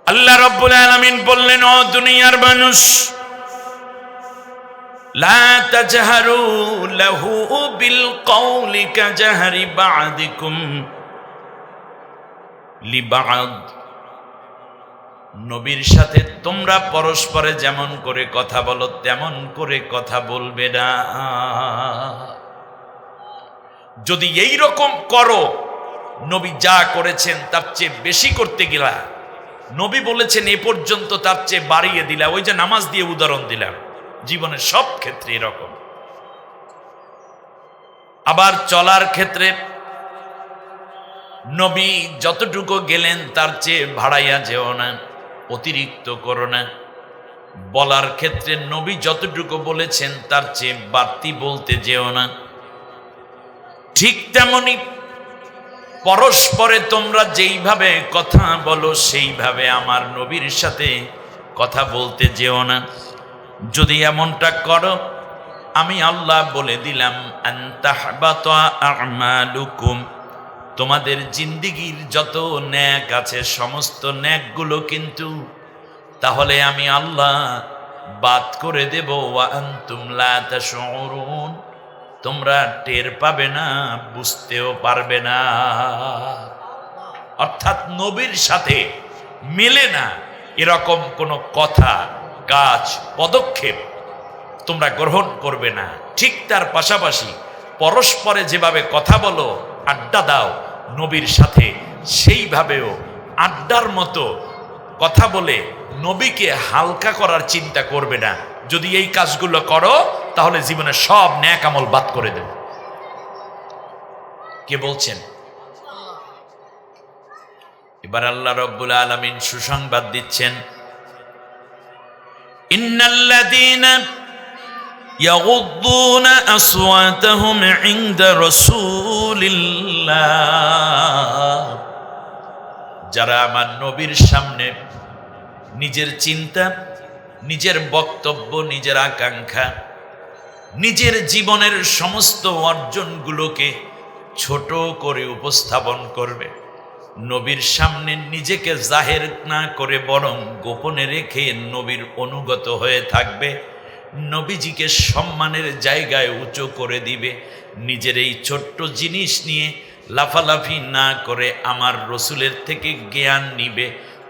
আল্লাহ রাব্বুল আলামিন বললেন, ও দুনিয়ার মানুষ, লা তাজহারু লাহু বিল কওলি কাজহারি বা'দিকুম লিবা'দ। নবীর সাথে তোমরা পরস্পরে যেমন করে কথা বলো তেমন করে কথা বলবে না। যদি এই রকম করো, নবী যা করেছেন তার চেয়ে বেশি করতে গেলা, নবী বলেছেন এ পর্যন্ত তার চেয়ে বাড়িয়ে দিলা, ওই যে নামাজ দিয়ে উদাহরণ দিলাম, জীবনের সব ক্ষেত্রে এরকম। আবার চলার ক্ষেত্রে নবী যতটুকু গেলেন তার চেয়ে ভাড়াইয়া যেও না, অতিরিক্ত করো না। বলার ক্ষেত্রে নবী যতটুকু বলেছেন তার চেয়ে বাড়তি বলতে যেও না। ঠিক তেমনি পরস্পরে তোমরা যেইভাবে কথা বলো সেইভাবে আমার নবীর সাথে কথা বলতে যেও না। যদি এমনটা করো, আমি আল্লাহ বলে দিলাম, আনতাহবাতা আমালুকুম, তোমাদের জিন্দেগীর যত নেক আছে সমস্ত নেকগুলো কিন্তু তাহলে আমি আল্লাহ বাদ করে দেব। ওয়া আনতুম লা তাশউরুন, তোমরা টের পাবে না, বুঝতেও পারবে না। অর্থাৎ নবীর সাথে মেলে না এরকম কোনো কথা, কাজ, পদক্ষেপ তোমরা গ্রহণ করবে না। ঠিক তার পাশাপাশি পরস্পরে যেভাবে কথা বলো, আড্ডা দাও নবীর সাথে, সেইভাবেও আড্ডার মতো কথা বলে নবীকে হালকা করার চিন্তা করবে না। যদি এই কাজগুলো করো তাহলে জীবনে সব নেক আমল বাদ করে দেবে। কে বলছেন? এবার আল্লাহ রাব্বুল আলামিন সুসংবাদ দিচ্ছেন, ইন্নাল্লাযীনা ইয়াগুদ্দুনা আসওয়াতাহুম ইনদা রাসূলিল্লাহ, যারা আমার নবীর সামনে নিজের চিন্তা, নিজের বক্তব্য, নিজের আকাঙ্ক্ষা, নিজের জীবনের সমস্ত অর্জনগুলোকে ছোট করে উপস্থাপন করবে, নবীর সামনে নিজেকে জাহের না করে বরং গোপনে রেখে নবীর অনুগত হয়ে থাকবে, নবীজিকে সম্মানের জায়গায় উঁচু করে দিবে, নিজের এই ছোট্ট জিনিস নিয়ে লাফালাফি না করে আমার রসুলের থেকে জ্ঞান নিবে,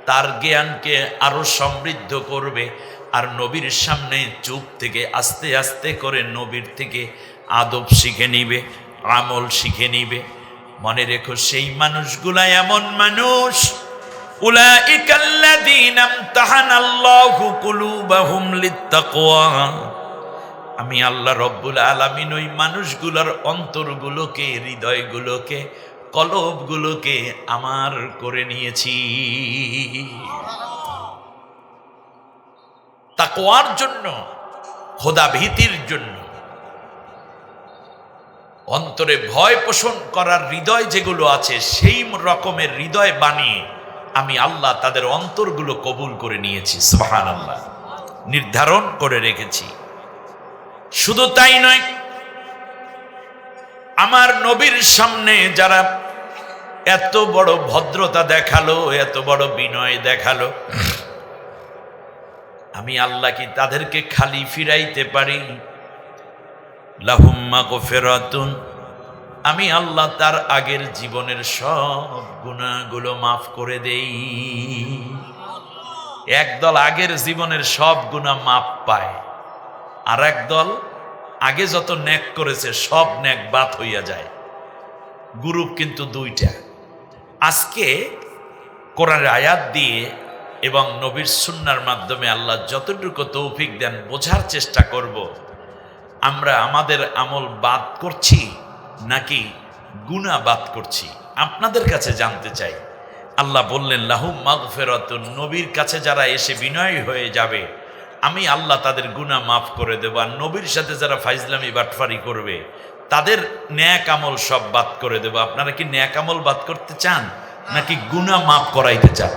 তার জ্ঞানকে আরো সমৃদ্ধ করবে, আর নবীর সামনে চুপ থেকে আস্তে আস্তে করে নবীর থেকে আদব শিখে নিবে, আমল শিখে নিবে। মনে রেখো, সেই মানুষগুলা এমন মানুষ, উলাইকাল্লাযীনা ইমতাহানাল্লাহু কুলুবাহুম লিত্তাকওয়া, আমি আল্লাহ রব্বুল আলামিন ওই মানুষগুলোর অন্তরগুলোকে, হৃদয়গুলোকে, কলবগুলোকে আমার করে নিয়েছি তাকওয়ার জন্য, খোদা ভীতির জন্য। অন্তরে ভয় পোষণ করার হৃদয় যেগুলো আছে সেই রকমের হৃদয় বানিয়ে আমি আল্লাহ তাদের অন্তরগুলো কবুল করে নিয়েছি। সুবহানাল্লাহ, নির্ধারণ করে রেখেছি। শুধু তাই নয়, আমার নবীর সামনে যারা এত বড় ভদ্রতা দেখালো, এত বড় বিনয় দেখালো, আমি আল্লাহ কি তাদেরকে খালি ফিরাইতে পারি? লাহুম মাগফিরাতুন, আমি আল্লাহ তার আগের জীবনের সব গুনাহগুলো মাফ করে দেই। একদল আগের জীবনের সব গুনাহ মাফ পায়, আর একদল আগে যত নেক করেছে সব নেক বাদ হইয়া যায়। গ্রুপ কিন্তু দুইটা। আজকে কোরআনের আয়াত দিয়ে এবং নবীর সুন্নাহর মাধ্যমে আল্লাহ যতটুকু তৌফিক দেন বোঝার চেষ্টা করব, আমরা আমাদের আমল বাদ করছি নাকি গুনাহ বাদ করছি। আপনাদের কাছে জানতে চাই। আল্লাহ বললেন লাহুম মাগফিরাতুন, নবীর কাছে যারা এসে বিনয়ী হয়ে যাবে আমি আল্লাহ তাদের গুনাহ মাফ করে দেব। আর নবীর সাথে যারা ফাইজলামি বাটফারি করবে তাদের ন্যাক আমল সব বাদ করে দেব। আপনারা কি ন্যাক আমল বাদ করতে চান নাকি গুনাহ মাফ করাইতে চান?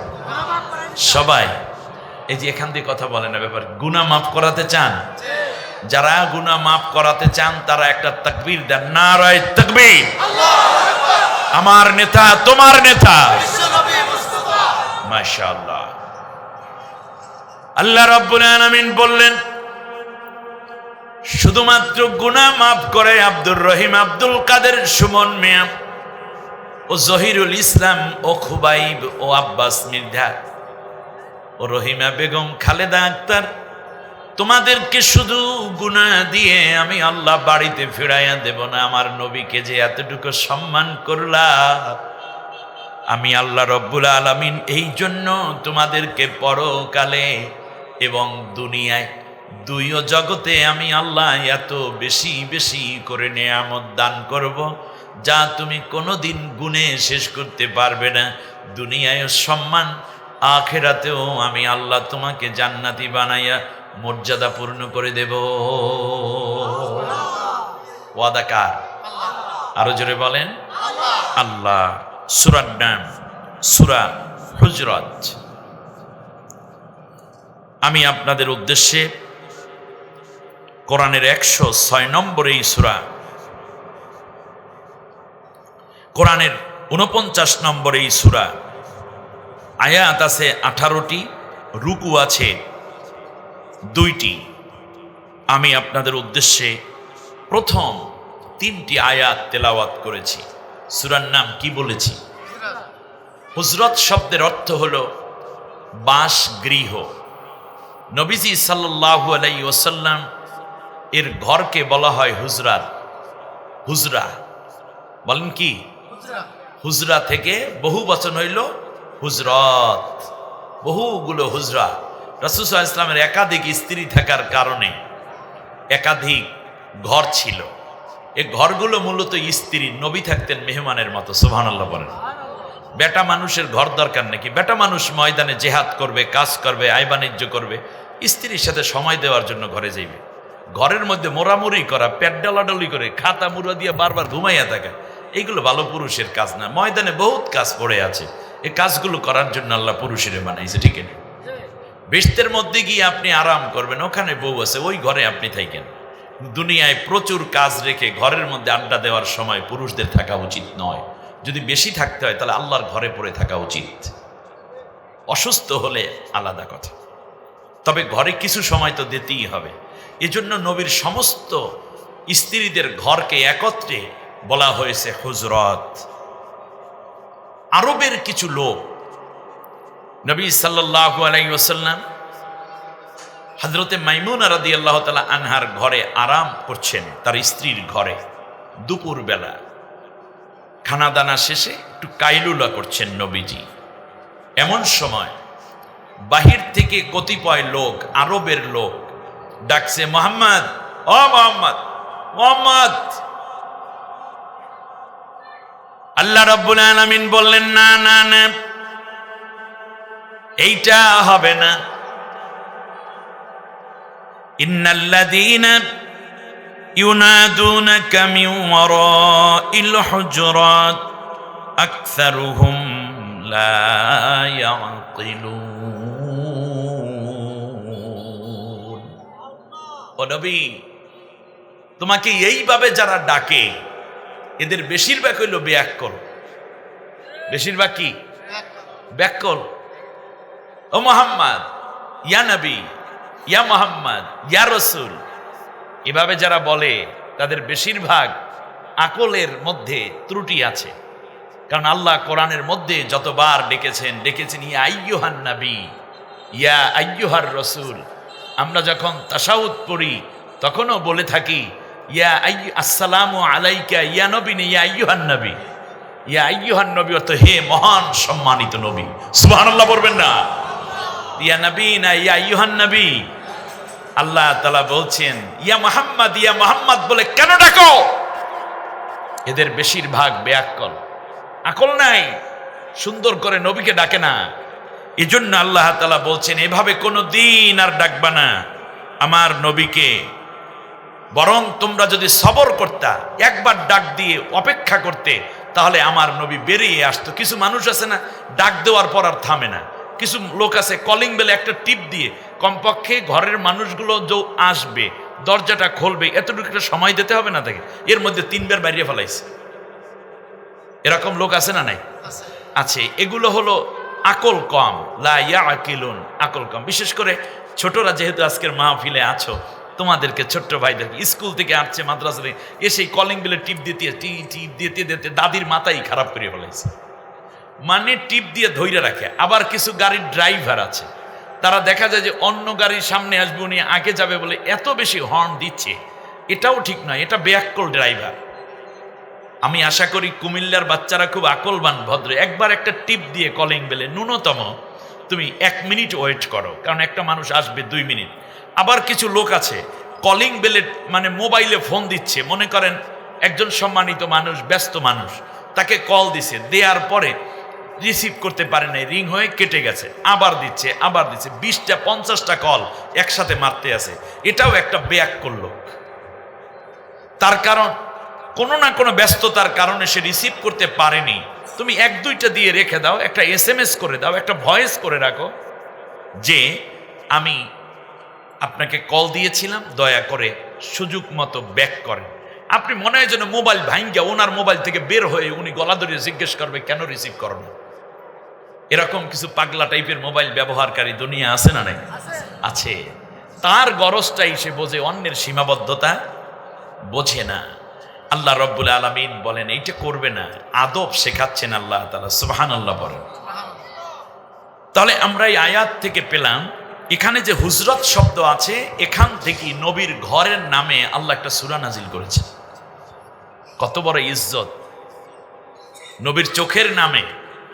সবাই এই যে এখান দিয়ে কথা বলে না, ব্যাপার গুনাহ মাফ করাতে চান? যারা গুনাহ মাফ করাতে চান তারা একটা তাকবীর দেন, নারায়ে তাকবীর। আমার নেতা, তোমার নেতা, মাশাআল্লাহ। আল্লাহ রাব্বুল আলামিন বললেন, শুধুমাত্র গুনাহ মাফ করে আব্দুর রহিম, আব্দুল কাদের, সুমন মিয়া ও জহিরুল ইসলাম ও খুবাইব ও আব্বাস মির্জা ও রহিমা বেগম, খালেদা আক্তার, তোমাদেরকে শুধু গুনাহ দিয়ে আমি আল্লাহ বাড়িতে ফিরাইয়া দেব না। আমার নবীকে যে এতটুকু সম্মান করলাম, আমি আল্লাহ রব্বুল আলামিন এই জন্য তোমাদেরকে পরকালে এবং দুনিয়ায় দুইও জগতে আমি আল্লাহ এত বেশি বেশি করে নেয়ামত দান করব, যা তুমি কোনোদিন গুণে শেষ করতে পারবে না। দুনিয়ায় সম্মান, আখিরাতেও আমি আল্লাহ তোমাকে জান্নাতি বানাইয়া মর্যাদা পূর্ণ করে দেব। ওয়াদা কার? আরো জোরে বলেন আল্লাহ। সূরার নাম সূরা হুজরাত। আমি আপনাদের উদ্দেশ্যে কোরআনের 106 নম্বর এই সূরা, কোরআনের 49 নম্বর এই সূরা, আয়াত আছে 18টি, রুকু আছে 2টি। আমি আপনাদের উদ্দেশ্যে প্রথম 3টি আয়াত তেলাওয়াত করেছি। সূরার নাম কি বলেছি? হুজরাত শব্দের অর্থ হলো বাসগৃহ। নবীজি সাল্লাল্লাহু আলাইহি ওয়াসাল্লাম এর ঘরকে বলা হয় হুজরাত। হুজরা বলেন কি? হুজরা থেকে বহু বচন হইল হুজরত, বহুগুলো হুজরা। রাসূল সাল্লাল্লাহু আলাইহি ওয়াসাল্লামের একাধিক স্ত্রী থাকার কারণে একাধিক ঘর ছিল। এই ঘরগুলো মূলত স্ত্রী, নবী থাকতেন মেহমানের মতো। সুবহানাল্লাহ বলেন। বেটা মানুষের ঘর দরকার নাকি? বেটা মানুষ ময়দানে জেহাদ করবে, কাজ করবে, আয় বাণিজ্য করবে, স্ত্রীর সাথে সময় দেওয়ার জন্য ঘরে যাইবে। ঘরের মধ্যে মোরামুরি করা, পেট ডালাডালি করে, খাতা মুড়া দিয়ে বারবার ঘুমাইয়া থাকা, এইগুলো ভালো পুরুষের কাজ না। ময়দানে বহুত কাজ পড়ে আছে, এই কাজগুলো করার জন্য আল্লাহ পুরুষের বানাইছে, ঠিক না? বেহেশতের মধ্যে গিয়ে আপনি আরাম করবেন, ওখানে বউ আছে, ওই ঘরে আপনি থাকেন। দুনিয়ায় প্রচুর কাজ রেখে ঘরের মধ্যে আড্ডা দেওয়ার সময় পুরুষদের থাকা উচিত নয়। যদি বেশি থাকতে হয় তাহলে আল্লাহর ঘরে পড়ে থাকা উচিত। অসুস্থ হলে আলাদা কথা, তবে ঘরে কিছু সময় তো দিতেই হবে। এজন্য নবীর সমস্ত স্ত্রীদের ঘরকে একত্রে বলা হয়েছে হুজরাত। আরবের কিছু লোক নবী সাল্লাল্লাহু আলাইহি ওয়াসাল্লাম হযরতে মাইমুনা রাদিয়াল্লাহু তাআলা আনহার ঘরে আরাম করছেন, তার স্ত্রীর ঘরে। দুপুর বেলা খানা দানা শেষে একটু কাইলুলা করছেন নবীজি। এমন সময় বাহির থেকে কতিপয় লোক, আরবের লোক ডাকছে, মুহাম্মদ, ও মুহাম্মদ, মুহাম্মদ। আল্লাহ রাব্বুল আলামিন বললেন, না না না, এইটা হবে না। ইন্নাল্লাযীনা ইউনাদুনাকা মিন ওয়ারাইল হুজুরাত আকসারুহুম লা ইয়াকিলুন। ও নবী, তোমাকে এইভাবে যারা ডাকে এদের বেশিরভাগ হইল বেয়াক্কল। বেশিরভাগ কি? ব্যাক্কল। ও মুহাম্মদ, ইয়া নবী, ইয়া মুহাম্মদ, ইয়া রাসূল, এভাবে যারা বলে তাদের বেশিরভাগ আকলের মধ্যে ত্রুটি আছে। কারণ আল্লাহ কোরআনের মধ্যে যতবার ডেকেছেন ইয়া আইয়ুহান নবী, ইয়া আইয়ুহার রাসূল। আমরা যখন তাশাহুদ পড়ি তখনও বলে থাকি ইয়া আসসালামু আলাইকা ইয়া নবী, ইয়া আইয়ুহান নবী। ইয়া আইয়ুহান নবী অর্থ হে মহান সম্মানিত নবী। সুবহানাল্লাহ বলবেন না? ইয়া নবী না ইয়া আইয়ুহান নবী। আল্লাহ তাআলা বলছেন ইয়া মুহাম্মদ, ইয়া মুহাম্মদ বলে কেন ডাকো? এদের বেশিরভাগ বেয়াক্কল, আকল নাই, সুন্দর করে নবীকে ডাকে না। এজন্য আল্লাহ তাআলা বলছেন এভাবে কোনো দিন আর ডাকবা না আমার নবীকে। বরং তোমরা যদি সবর করতা, একবার ডাক দিয়ে অপেক্ষা করতে, তাহলে আমার নবী বেরিয়ে আসতো। কিছু মানুষ আছে না, ডাক দেওয়ার পর আর থামে না। কিছু লোক আছে কলিং বেলে একটা টিপ দিয়ে কমপক্ষে ঘরের মানুষগুলো যে আসবে, দরজাটা খুলবে, এতটুকু একটা সময় দিতে হবে না তাকে, এর মধ্যে 3 বার বাইরে ফেলাইছে। এরকম লোক আছে না নাই? আছে। এগুলো হলো আকল কম, লা ইয়াকিলুন, আকল কম। বিশেষ করে ছোটরা যেহেতু আজকের মাহফিলে আছো, তোমাদেরকে ছোট্ট ভাইদেরকে স্কুল থেকে আসছে, মাদ্রাসা থেকে এসে কলিং বেলে টিপ দিতে দিতে দাদির মাথাই খারাপ করে ফেলাইছে। মানে টিপ দিয়ে ধইরে রাখে। আবার কিছু গাড়ির ড্রাইভার আছে, তারা দেখা যায় যে অন্য গাড়ির সামনে আসবে, উনি আগে যাবে বলে এত বেশি হর্ন দিচ্ছে, এটাও ঠিক নয়, এটা বেয়াক্কল ড্রাইভার। আমি আশা করি কুমিল্লার বাচ্চারা খুব আকলবান, ভদ্র। একবার একটা টিপ দিয়ে কলিং বেলে ন্যূনতম তুমি 1 মিনিট ওয়েট করো, কারণ একটা মানুষ আসবে 2 মিনিট। আবার কিছু লোক আছে কলিং বেলে মানে মোবাইলে ফোন দিচ্ছে, মনে করেন একজন সম্মানিত মানুষ, ব্যস্ত মানুষ, তাকে কল দিছে, দেওয়ার পরে রিসিভ করতে পারে নাই, রিং হয়ে কেটে গেছে, আবার দিচ্ছে 20টা 50টা কল একসাথে মারতে আছে। এটাও একটা বেয়াক্কল লোক। তার কারণ কোনো না কোনো ব্যস্ততার কারণে সে রিসিভ করতে পারেনি। তুমি 1-2টা দিয়ে রেখে দাও, একটা SMS করে দাও, একটা ভয়েস করে রাখো যে আমি আপনাকে কল দিয়েছিলাম, দয়া করে সুযোগ মতো ব্যাক করেন। আপনি মনে হয় যেন মোবাইল ভাঙ্গা ওনার মোবাইল থেকে বের হয়ে উনি গলা ধরে জিজ্ঞেস করবে কেন রিসিভ করো না। এরকম কিছু পাগলা টাইপের মোবাইল ব্যবহারকারী দুনিয়া আছে না নাই? আছে। তার গরজটাই সে বোঝে, অন্যের সীমাবদ্ধতা বোঝে না। আল্লাহ রব্বুল আলামিন বলেন এইটা করবে না, আদব শেখাচ্ছেন আল্লাহ তাআলা। সুবহানাল্লাহ বলেন। তাহলে আমরা এই আয়াত থেকে পেলাম, এখানে যে হুজরত শব্দ আছে, এখান থেকে নবীর ঘরের নামে আল্লাহ একটা সূরা নাজিল করেছেন। কত বড় ইজ্জত! নবীর চোখের নামে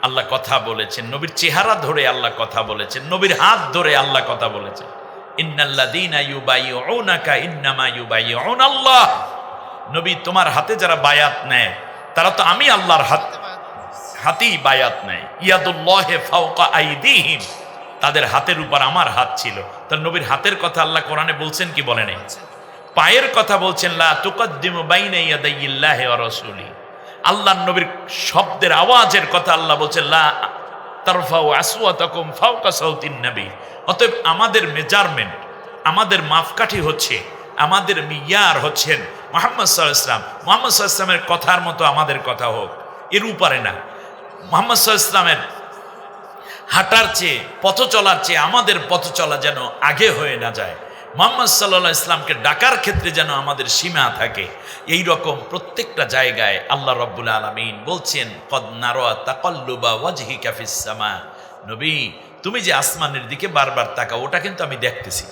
আল্লাহ কথা বলেছেন, নবীর চেহারা ধরে আল্লাহ কথা বলেছেন, নবীর হাত ধরে আল্লাহ কথা বলেছেন। ইন্নাল্লাযীনা ইউবাইয়ুনাকা ইন্নামা ইউবাইয়ুনাল্লাহ। নবী, তোমার হাতে যারা বায়াত নেয় তারা তো আমি আল্লাহর হাতেই বায়াত নেয়। ইয়াদুল্লাহি ফাওকা আইদিহিম, তাদের হাতের উপর আমার হাত ছিল। তার নবীর হাতের কথা আল্লাহ কোরআনে বলছেন কি বলেন? পায়ের কথা বলছেন, লা তুকদ্দিমু বাইনা ইয়াদাইল্লাহি ওয়া রাসূলি। আল্লাহর নবীর শব্দের আওয়াজের কথা আল্লাহ বলছেন, লা তারফাউ আসওয়াতাকুম ফাওকা সাউতিন নবী। অতএব আমাদের মেজারমেন্ট, আমাদের মাপকাঠি হচ্ছে, আমাদের মিয়ার হচ্ছেন মুহাম্মদ সাল্লাল্লাহু আলাইহি ওয়াসাল্লাম। মুহাম্মদ সাল্লাল্লাহু আলাইহি ওয়াসাল্লামের কথার মতো আমাদের কথা হোক, এর উপরে না। মুহাম্মদ সাল্লাল্লাহু আলাইহি ওয়াসাল্লামের হাঁটার চেয়ে, পথ চলার চেয়ে আমাদের পথ চলা যেন আগে হয়ে না যায়। মুহাম্মদ সাল্লাল্লাহু আলাইহি ওয়াসাল্লামকে ডাকার ক্ষেত্রে যেন আমাদের সীমা থাকে। এই রকম প্রত্যেকটা জায়গায় আল্লাহ রাব্বুল আলামিন বলছেন, কদ নারা তাকাল্লুবা ওয়াজহিকা ফিস সামা। নবী, তুমি যে আসমানের দিকে বারবার তাকাও, ওটা কিন্তু আমি দেখতেছি।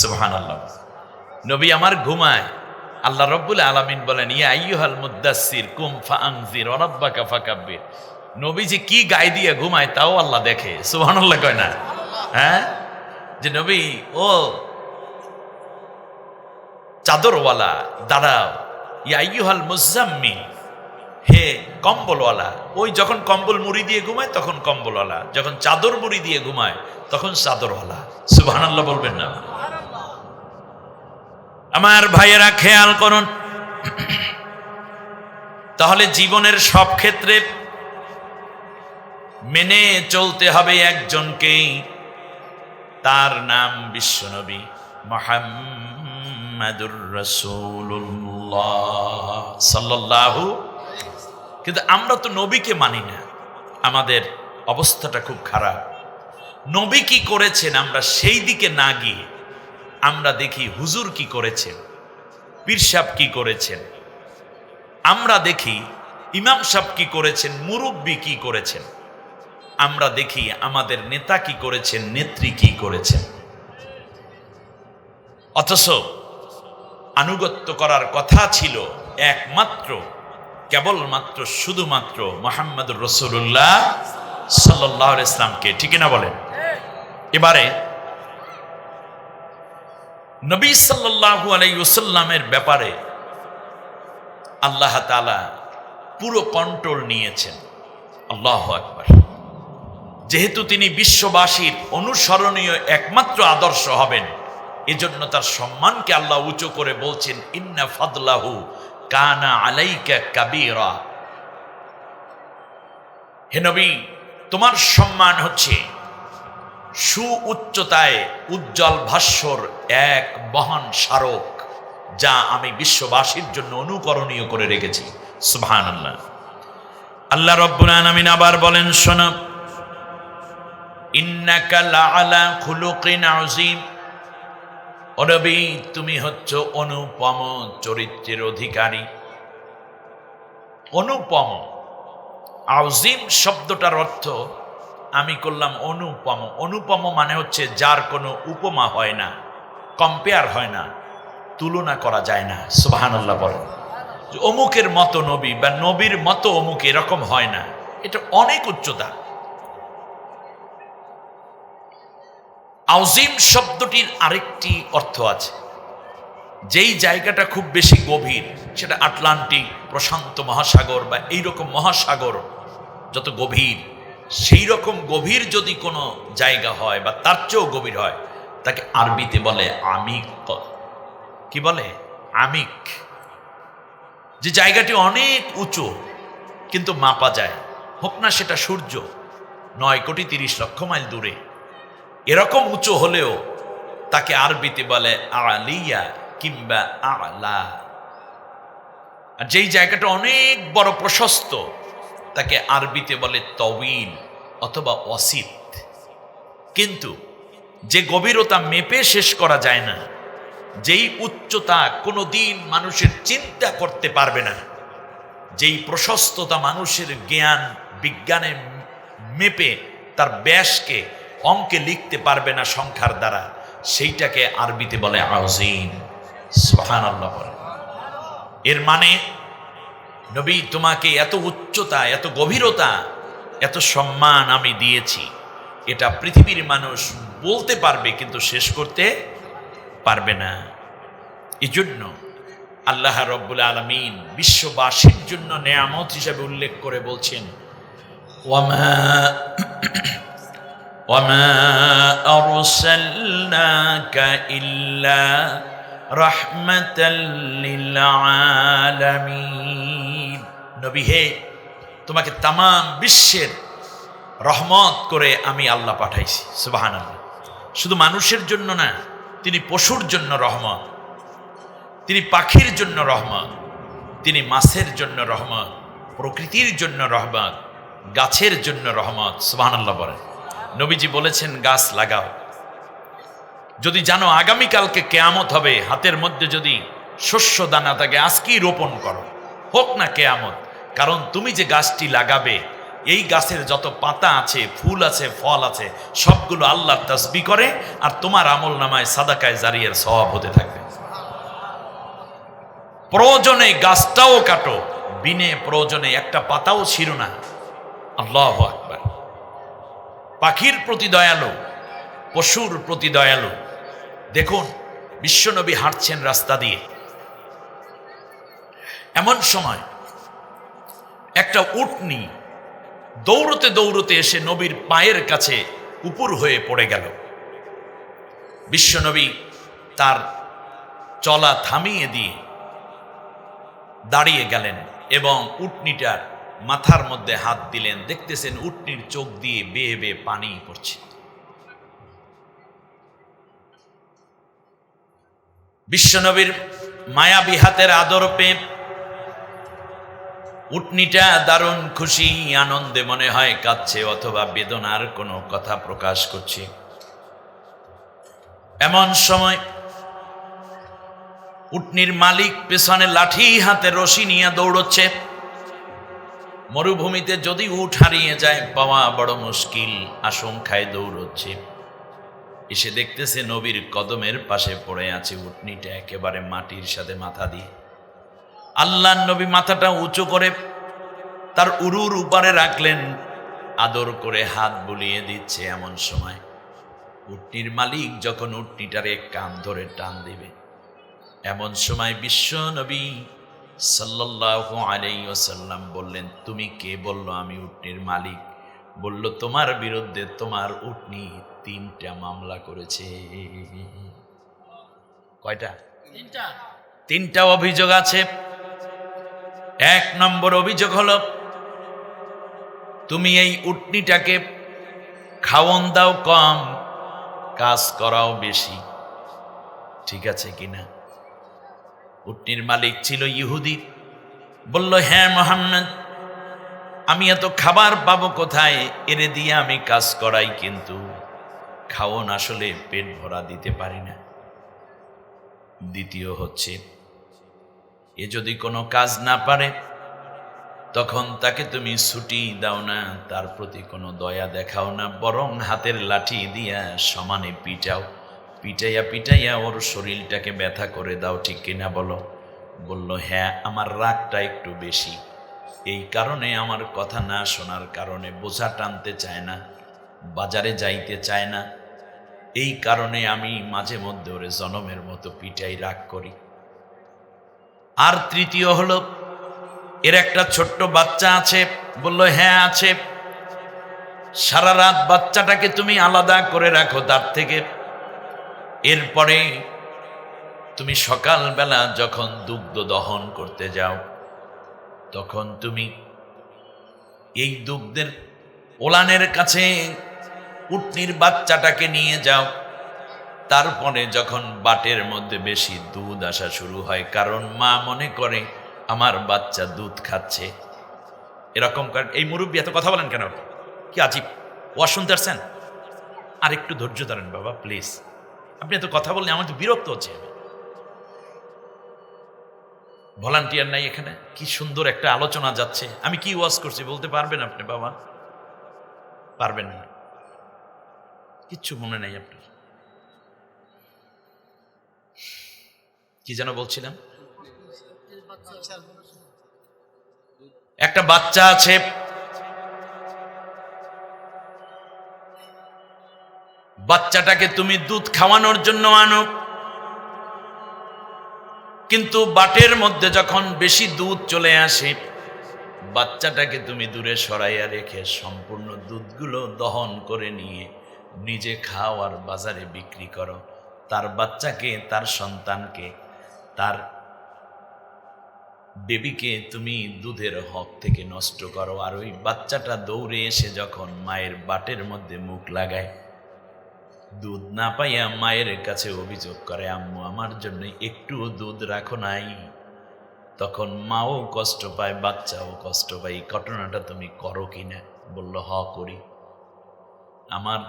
সুবহানাল্লাহ। নবী আমার ঘুমায়, আল্লাহ রাব্বুল আলামিন বলেন, ইয়া আইয়ুহাল মুদ্দাসসির কুম ফাআনজির ওয়া রাব্বাকা ফাকাব্বির। নবী যে কি গায়ে দিয়ে ঘুমায় তাও আল্লাহ দেখে। সুবহানাল্লাহ কয় না? হ্যাঁ, যে নবী ও চাদরওয়ালা দাঁড়াও, ইয়া আইয়ুহাল মুজাম্মিল, হে কম্বলওয়ালা। ওই যখন কম্বল মুড়ি দিয়ে ঘুমায় তখন কম্বলওয়ালা, যখন চাদর মুড়ি দিয়ে ঘুমায় তখন চাদরওয়ালা। সুবহানাল্লাহ বলবেন না? আমার ভাইয়েরা খেয়াল করুন, তাহলে জীবনের সব ক্ষেত্রে মেনে চলতে হবে একজনকেই, তার নাম বিশ্বনবী মুহাম্মাদুর রাসূলুল্লাহ সাল্লাল্লাহু। কিন্তু আমরা তো নবীকে মানি না, আমাদের অবস্থাটা খুব খারাপ। নবী কি করেছেন আমরা সেই দিকে না গিয়ে আমরা দেখি হুজুর কি করেছেন, পীর সাহেব কি করেছেন, আমরা দেখি ইমাম সাহেব কি করেছেন, মুরব্বি কি করেছেন, আমরা দেখি আমাদের নেতা কি করেছেন, নেত্রী কি করেছেন। অথচ আনুগত্য করার কথা ছিল একমাত্র, কেবলমাত্র, শুধুমাত্র মুহাম্মদুর রাসূলুল্লাহ সাল্লাল্লাহু আলাইহি ওয়াসাল্লামকে। ঠিক না বলেন? এবারে নবী সাল্লাল্লাহু আলাইহি ওয়াসাল্লামের ব্যাপারে আল্লাহ তাআলা পুরো কন্ট্রোল নিয়েছেন। আল্লাহু আকবার। যেহেতু তিনি বিশ্ববাসীর অনুসরণীয় একমাত্র আদর্শ হবেন, এজন্য তার সম্মানকে আল্লাহ উঁচু করে বলছেন, ইন্না ফাদলাহু কানা আলাইকা কাবীরা। হে নবী, তোমার সম্মান হচ্ছে সুউচ্চতায় উজ্জ্বল ভাস্বর এক মহান স্মারক, যা আমি বিশ্ববাসীর জন্য অনুকরণীয় করে রেখেছি। সুবহানাল্লাহ। আল্লাহ রাব্বুল আলামিন আবার বলেন, শোনো, ইন্নাকা লাআলা খুলুকিন আযীম, ও নবী তুমি হচ্ছ অনুপম চরিত্রের অধিকারী। অনুপম, আযীম শব্দটার অর্থ আমি করলাম অনুপম। অনুপম মানে হচ্ছে যার কোনো উপমা হয় না, কম্পেয়ার হয় না, তুলনা করা যায় না। সুবহানাল্লাহ বলেন। অমুকের মতো নবী বা নবীর মতো অমুক এরকম হয় না, এটা অনেক উচ্চতা। আযীম শব্দটির আরেকটি অর্থ আছে, যেই জায়গাটা খুব বেশি গভীর, সেটা আটলান্টিক, প্রশান্ত মহাসাগর বা এইরকম মহাসাগর যত গভীর, সেই রকম গভীর যদি কোনো জায়গা হয় বা তার চেয়েও গভীর হয়, তাকে আরবিতে বলে আমিক। কি বলে? আমিক। যে জায়গাটি অনেক উঁচু কিন্তু মাপা যায়, হোক না সেটা সূর্য 9,30,00,000 মাইল দূরে, এরকম উঁচু হলেও তাকে আরবিতে বলে আলিয়া কিংবা আলা। আর যেই জায়গাটা অনেক বড় প্রশস্ত, তাকে আরবিতে বলে তওয়িল অথবা ওয়াসিত। কিন্তু যে গভীরতা মেপে শেষ করা যায় না, যেই উচ্চতা কোনো দিন মানুষের চিন্তা করতে পারবে না, যেই প্রশস্ততা মানুষের জ্ঞান বিজ্ঞানে মেপে তার ব্যাসকে অঙ্কে লিখতে পারবে না সংখ্যার দ্বারা, সেইটাকে আরবিতে বলে আযীম। সুবহানাল্লাহ বলে। এর মানে নবী তোমাকে এত উচ্চতা, এত গভীরতা, এত সম্মান আমি দিয়েছি, এটা পৃথিবীর মানুষ বলতে পারবে কিন্তু শেষ করতে পারবে না। এজন্য আল্লাহ রাব্বুল আলামিন বিশ্ববাসীর জন্য নেয়ামত হিসেবে উল্লেখ করে বলছেন, ওয়ামা আরসালনাকা ইল্লা রাহমাতাল লিল আলামিন। নবী হে, তোমাকে তাম বিশ্বের রহমত করে আমি আল্লাহ পাঠাইছি। সুবহানাল্লাহ। শুধু মানুষের জন্য না, তিনি পশুর জন্য রহমত, তিনি পাখির জন্য রহমত, তিনি মাছের জন্য রহমত, প্রকৃতির জন্য রহমত, গাছের জন্য রহমত। সুবহানাল্লাহ বলেন। নবীজি বলেছেন গাছ লাগাও, যদি জানো আগামীকালকে কেয়ামত হবে, হাতের মধ্যে যদি শস্য দানা থাকে আজকেই রোপণ করো, হোক না কেয়ামত। কারণ তুমি যে গাছটি লাগাবে, এই গাছের যত পাতা আছে, ফুল আছে, ফল আছে, সবগুলো আল্লাহর তাসবিহ করে, আর তোমার আমল নামায় সাদাকায়ে জারিয়ার সওয়াব হতে থাকবে। প্রয়োজনে গাছটাও কাটো, বিনে প্রয়োজনে একটা পাতাও ছিঁড়ো না। আল্লাহু আকবার। পাখির প্রতি দয়ালু, পশুর প্রতি দয়ালু। দেখুন, বিশ্বনবী হাঁটছেন রাস্তা দিয়ে, এমন সময় একটা উটনি দৌড়তে দৌড়তে এসে নবীর পায়ের কাছে উপুর হয়ে পড়ে গেল। বিশ্বনবী তার চলা থামিয়ে দিয়ে দাঁড়িয়ে গেলেন এবং উটনিটার মাথার মধ্যে হাত দিলেন। দেখতেছেন উটনির চোখ দিয়ে বেয়ে বেয়ে পানি পড়ছে। বিশ্বনবীর মায়াবী হাতের আদর পেয়ে উটনিটা দারুণ খুশি, আনন্দে মনে হয় কাঁদছে অথবা বেদনার কোনো কথা প্রকাশ করছে। এমন সময় উটনির মালিক পেছনে লাঠি হাতে রশি নিয়ে দৌড়চ্ছে। মরুভূমিতে যদি উট হারিয়ে যায় পাওয়া বড় মুশকিল, আশঙ্কায় দৌড়চ্ছে। এসে দেখতেছে নবীর কদমের পাশে পড়ে আছে উটনিটা, একেবারে মাটির সাথে মাথা দিয়ে। আল্লাহর নবী মাথাটা উঁচু করে তার উরুর উপরে রাখলেন, আদর করে হাত বুলিয়ে দিচ্ছে। এমন সময় উটনির মালিক যখন উটনিটারে কান ধরে টান দিবে, এমন সময় বিশ্ব নবী সাল্লাল্লাহু আলাইহি ওয়াসাল্লাম বললেন, তুমি কে? বলল, আমি উটনির মালিক। বলল, তোমার বিরুদ্ধে তোমার উটনি 3টা মামলা করেছে। কয়টা? 3টা অভিযোগ আছে। 1 নম্বর অভিযোগ হলো, তুমি এই উটনিটাকে খাওয়ন দাও কম, কাজ করাও বেশি। ঠিক আছে কিনা? উটনির মালিক ছিল ইহুদি। বলল, হ্যাঁ মুহাম্মদ, আমি এত খাবার পাবো কোথায়, এরে দিয়ে আমি কাজ করাই, কিন্তু খাওন আসলে পেট ভরা দিতে পারি না। দ্বিতীয় হচ্ছে, এ যদি কোনো কাজ না পারে তখন তাকে তুমি ছুটি দাও না, তার প্রতি কোনো দয়া দেখাও না, বরং হাতের লাঠি দিয়া সমানে পিটাও, পিটাইয়া পিটাইয়া ওর শরীরটাকে ব্যথা করে দাও। ঠিক কিনা বলো? বলল, হ্যাঁ, আমার রাগটা একটু বেশি, এই কারণে আমার কথা না শোনার কারণে বোঝা টানতে চায় না, বাজারে যাইতে চায় না, এই কারণে আমি মাঝে মধ্যে ওরে জনমের মতো পিটাই, রাগ করি। আর তৃতীয় হলো, এর একটা ছোট্ট বাচ্চা আছে। বলল, হ্যাঁ আছে। সারা রাত বাচ্চাটাকে তুমি আলাদা করে রাখো তার থেকে, এরপরে তুমি সকালবেলা যখন দুগ্ধ দহন করতে যাও তখন তুমি এই দুগ্ধের ওলানের কাছে উটনির বাচ্চাটাকে নিয়ে যাও। তারপরে যখন বাটের মধ্যে বেশি দুধ আসা শুরু হয়, কারণ মা মনে করে আমার বাচ্চা দুধ খাচ্ছে, এরকম কারণ। এই মুরব্বী এত কথা বলেন কেন? কি আজীব ওয়াজ শুনতে আসছেন? আর একটু ধৈর্য ধরেন বাবা, প্লিজ। আপনি এত কথা বললে আমার তো বিরক্ত হচ্ছে। ভলান্টিয়ার নাই এখানে? কি সুন্দর একটা আলোচনা যাচ্ছে, আমি কি ওয়াজ করছি বলতে পারবেন আপনি বাবা? পারবেন না? কিচ্ছু মনে নাই আপনার? কি যেন বলছিলাম? একটা বাচ্চা আছে, বাচ্চাটাকে তুমি দুধ খাওয়ানোর জন্য আনো, কিন্তু বাটের মধ্যে যখন বেশি দুধ চলে আসে, বাচ্চাটাকে তুমি দূরে সরাইয়া রেখে সম্পূর্ণ দুধগুলো দহন করে নিয়ে নিজে খাও আর বাজারে বিক্রি করো। তার বাচ্চাকে, তার সন্তানকে, তার বেবিকে তুমি দুধের হক থেকে নষ্ট করো। আর ওই বাচ্চাটা দৌড়ে এসে যখন মায়ের বাটের মধ্যে মুখ লাগায়, দুধ না পাইয়া মায়ের কাছে অভিযোগ করে, আম্মু আমার জন্য একটুও দুধ রাখো নাই, তখন মাও কষ্ট পায়, বাচ্চাও কষ্ট পায়। এই ঘটনাটা তুমি করো কিনা? বলল, হ করি। আমার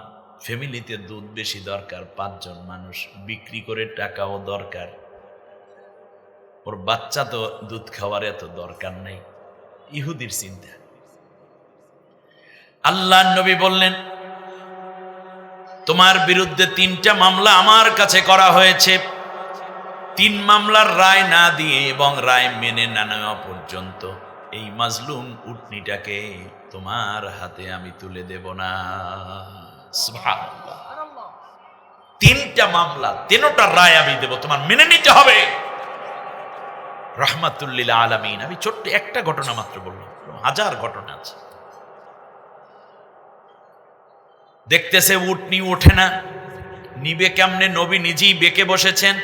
ফ্যামিলিতে দুধ বেশি দরকার, 5 জন মানুষ, বিক্রি করে টাকাও দরকার, ওর বাচ্চা তো দুধ খাওয়ার এত দরকার নেই। ইহুদির চিন্তা। আল্লাহর নবী বললেন, তোমার বিরুদ্ধে 3টা মামলা আমার কাছে করা হয়েছে, 3 মামলার রায় না দিয়ে এবং রায় মেনে না নেওয়া পর্যন্ত এই মাজলুম উটনিটাকে তোমার হাতে আমি তুলে দেব না। সুবহানাল্লাহ। 3টা মামলা, 3টা রায় আমি দেব, তোমার মেনে নিতে হবে। রাহমাতুল লিল আলামিন। আমি ছোট্ট একটা ঘটনা মাত্র বললাম, হাজার ঘটনা আছে। দেখতেছে উটনি ওঠে না, নিবে কেমনে? নবী নিজেই বেঁকে বসেছেন।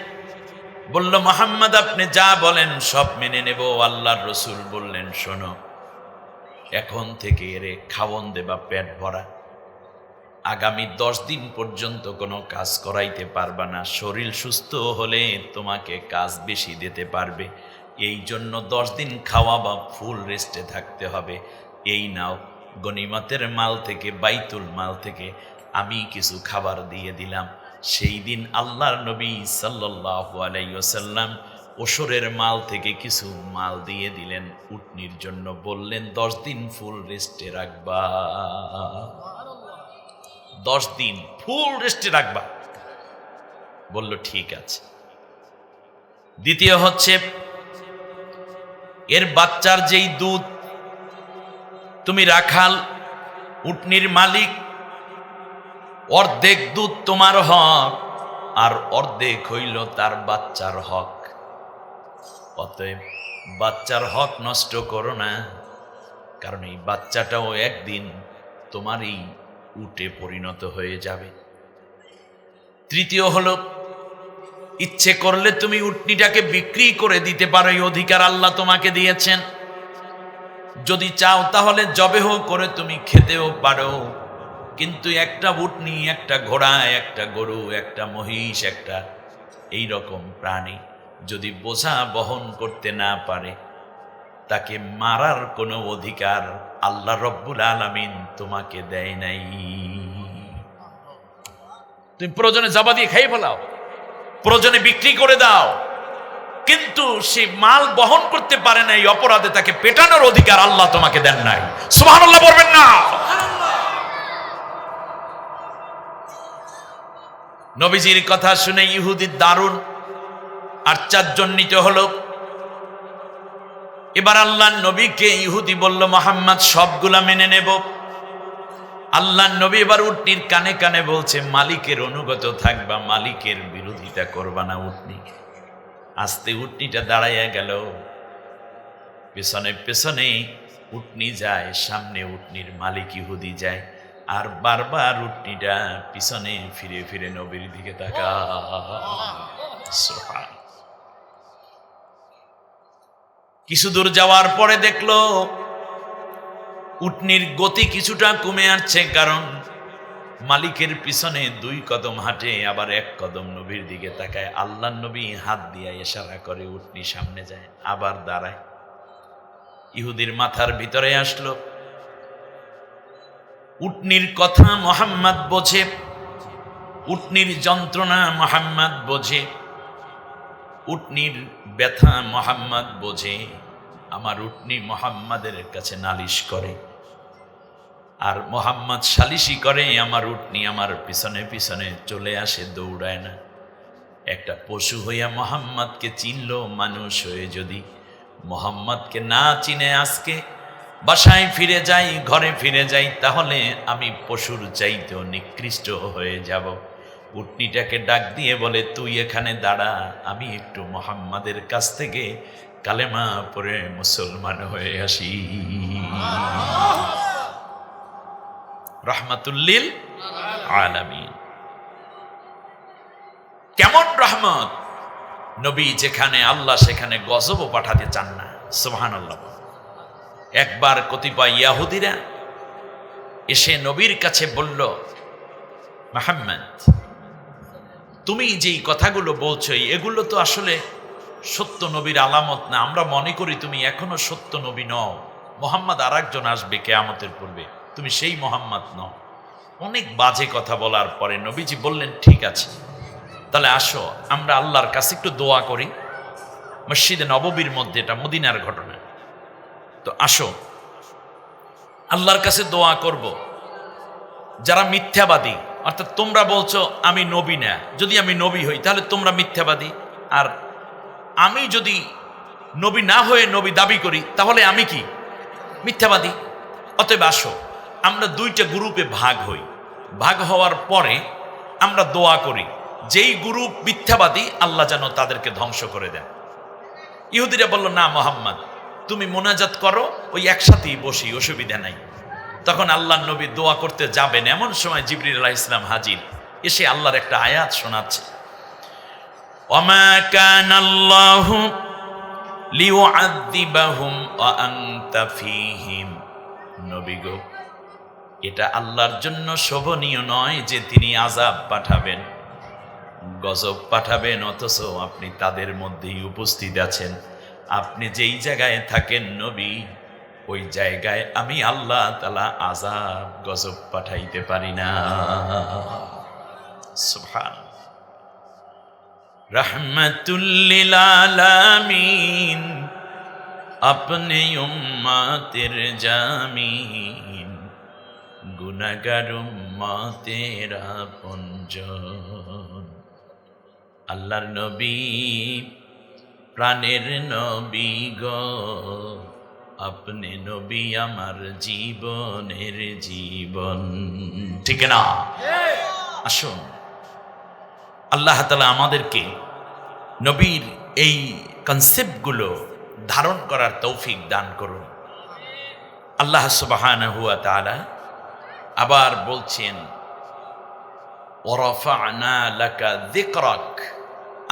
বলল, মুহাম্মদ আপনি যা বলেন সব মেনে নেব। আল্লাহর রাসূল বললেন, শোনো, এখন থেকে এরে খাওন দেবা পেট ভরা, আগামী 10 দিন পর্যন্ত কোনো কাজ করাইতে পারবা না, শরীর সুস্থ হলে তোমাকে কাজ বেশি দিতে পারবে, এই জন্য 10 দিন খাওয়া বা ফুল রেস্টে থাকতে হবে। এই নাও, গনিমতের মাল থেকে, বাইতুল মাল থেকে আমি কিছু খাবার দিয়ে দিলাম। সেই দিন আল্লাহর নবী সাল্লাল্লাহু আলাইহি ওয়াসাল্লাম ওশরের মাল থেকে কিছু মাল দিয়ে দিলেন উটনির জন্য, বললেন 10 দিন ফুল রেস্টে রাখবা, 10 দিন ফুল রেস্টে রাখবা। বলল, ঠিক আছে। দ্বিতীয় হচ্ছে, এর বাচ্চার যেই দুধ, তুমি রাখাল, উটনির মালিক, অর্ধেক দুধ তোমার হক আর অর্ধেক হইল তার বাচ্চার হক। অতএব বাচ্চার হক নষ্ট করো না, কারণ এই বাচ্চাটাও একদিন তোমারই উটে পরিণত হয়ে যাবে। তৃতীয় হলো, ইচ্ছে করলে তুমি উটনিটাকে বিক্রি করে দিতে পারো, এই অধিকার আল্লাহ তোমাকে দিয়েছেন। যদি চাও তাহলে জবেহ করে তুমি খেতেও পারো, কিন্তু একটা উটনি, একটা ঘোড়া, একটা গরু, একটা মহিষ, একটা এই রকম প্রাণী যদি বোঝা বহন করতে না পারে, তাকে মারার কোনো অধিকার আল্লাহ রব্বুল আলামিন তোমাকে দেয় নাই। তুমি প্রয়োজনে জাবা দিয়ে খাইয়ে ফেলাও, প্রয়োজনে বিক্রি করে দাও, কিন্তু সে মাল বহন করতে পারে না, এই অপরাধে তাকে পেটানোর অধিকার আল্লাহ তোমাকে দেন নাই। সুবহানাল্লাহ বলবেন না? নবীজির কথা শুনে ইহুদির দারুণ আশ্চর্যান্বিত হলো। এবার আল্লাহ নবীকে ইহুদি বলল, মোহাম্মদ সবগুলা মেনে নেব। আল্লাহ নবী এবার উটনির কানে কানে বলছে, মালিকের অনুগত থাকবা, মালিকের বিরোধিতা করবা না। উটনি আস্তে উটনিটা দাঁড়াইয়া গেল, পেছনে পেছনে উটনি যায়, সামনে উটনির মালিক ইহুদি যায়, আর বারবার উটনিটা পিছনে ফিরে ফিরে নবীর দিকে তাকায়। কিছু দূর যাওয়ার পরে দেখলো উটনির গতি কিছুটা কমে আসছে, কারণ মালিকের পিছনে 2 কদম হাঁটে, আবার 1 কদম নবীর দিকে তাকায়। আল্লাহ নবী হাত দিয়ে ইশারা করে উটনি সামনে যায়, আবার দাঁড়ায়। ইহুদির মাথার ভিতরে আসলো উটনির কথা মুহাম্মদ বোঝে, উটনির যন্ত্রণা মুহাম্মদ বোঝে, উটনির ব্যথা মুহাম্মদ বোঝে। আমার উটনি মুহাম্মাদের কাছে নালিশ করে, আর মুহাম্মদ সালিশি করে। আমার উটনি আমার পিছনে পিছনে চলে আসে, দৌড়ায় না। একটা পশু হইয়া মুহাম্মদকে চিনল, মানুষ হয়ে যদি মুহাম্মদকে না চিনে আজকে বাসায় ফিরে যাই, ঘরে ফিরে যাই, তাহলে আমি পশুর চাইতেও নিকৃষ্ট হয়ে যাব। উটনিটাকে ডাক দিয়ে বলে, তুই এখানে দাঁড়া, আমি একটু মুহাম্মাদের কাছ থেকে কালেমা পড়ে মুসলমান হয়ে আসি। রাহমাতুল্লিল আলামিন। কেমন রহমত! নবী যেখানে আল্লাহ সেখানে গজবও পাঠাতে চান না। সুবহানাল্লাহ। একবার কতিপয় ইহুদিরা এসে নবীর কাছে বলল, মুহাম্মদ, তুমি যেই কথাগুলো বলছো এগুলো তো আসলে সত্য নবীর আলামত না। আমরা মনে করি তুমি এখনো সত্য নবী নও। মুহাম্মদ আর একজন আসবে কিয়ামতের পূর্বে, তুমি সেই মুহাম্মদ নও। অনেক বাজে কথা বলার পরে নবীজি বললেন, ঠিক আছে, তাহলে আসো আমরা আল্লাহর কাছে একটু দোয়া করি। মসজিদে নববীর মধ্যে, এটা মদিনার ঘটনা, তো আসো আল্লাহর কাছে দোয়া করব। যারা মিথ্যাবাদী, অর্থাৎ তোমরা বলছো আমি নবী না, যদি আমি নবী হই তাহলে তোমরা মিথ্যাবাদী, আর আমি যদি নবী না হয়ে নবী দাবি করি তাহলে আমি কি? মিথ্যাবাদী। অতএব আসো আমরা 2টা গ্রুপে ভাগ হই, ভাগ হওয়ার পরে আমরা দোয়া করি, যেই গ্রুপ মিথ্যাবাদী আল্লাহ যেন তাদেরকে ধ্বংস করে দেন। ইহুদিরা বলল, না মুহাম্মদ, তুমি মোনাজাত করো, ওই একসাথেই বসি, অসুবিধা নাই। তখন আল্লাহ নবী দোয়া করতে যাবেন, এমন সময় জিবরিল আলাইহিস সালাম হাজির, এসে আল্লাহর একটা আয়াত শোনাচ্ছে, ওমা কানাল্লাহু লিউআযিবাহুম ওয়া আনতা ফীহিম। নবী গো, এটা আল্লাহর জন্য শোভনীয় নয় যে তিনি আযাব পাঠাবেন, গজব পাঠাবেন, অথচ আপনি তাদের মধ্যেই উপস্থিত আছেন। আপনি যেই জায়গায় থাকেন নবী, ওই জায়গায় আমি আল্লাহ তাআলা আযাব গজব পাঠাইতে পারি না। সুবহান। রহমাতুল লিল আলামিন, আপনি উম্মতের জামিন, গুনাহগার উম্মতের আপনজন। আল্লাহর নবী, প্রাণের নবী গো, আপনি নবী আমার জীবনের জীবন। ঠিক না? আসুন আল্লাহ তাআলা আমাদেরকে নবীর এই কনসেপ্টগুলো ধারণ করার তৌফিক দান করুন। আল্লাহ সুবহানাহু ওয়া তাআলা আবার বলছেন, ওয়ারাফা'না লাকা যিকরাক,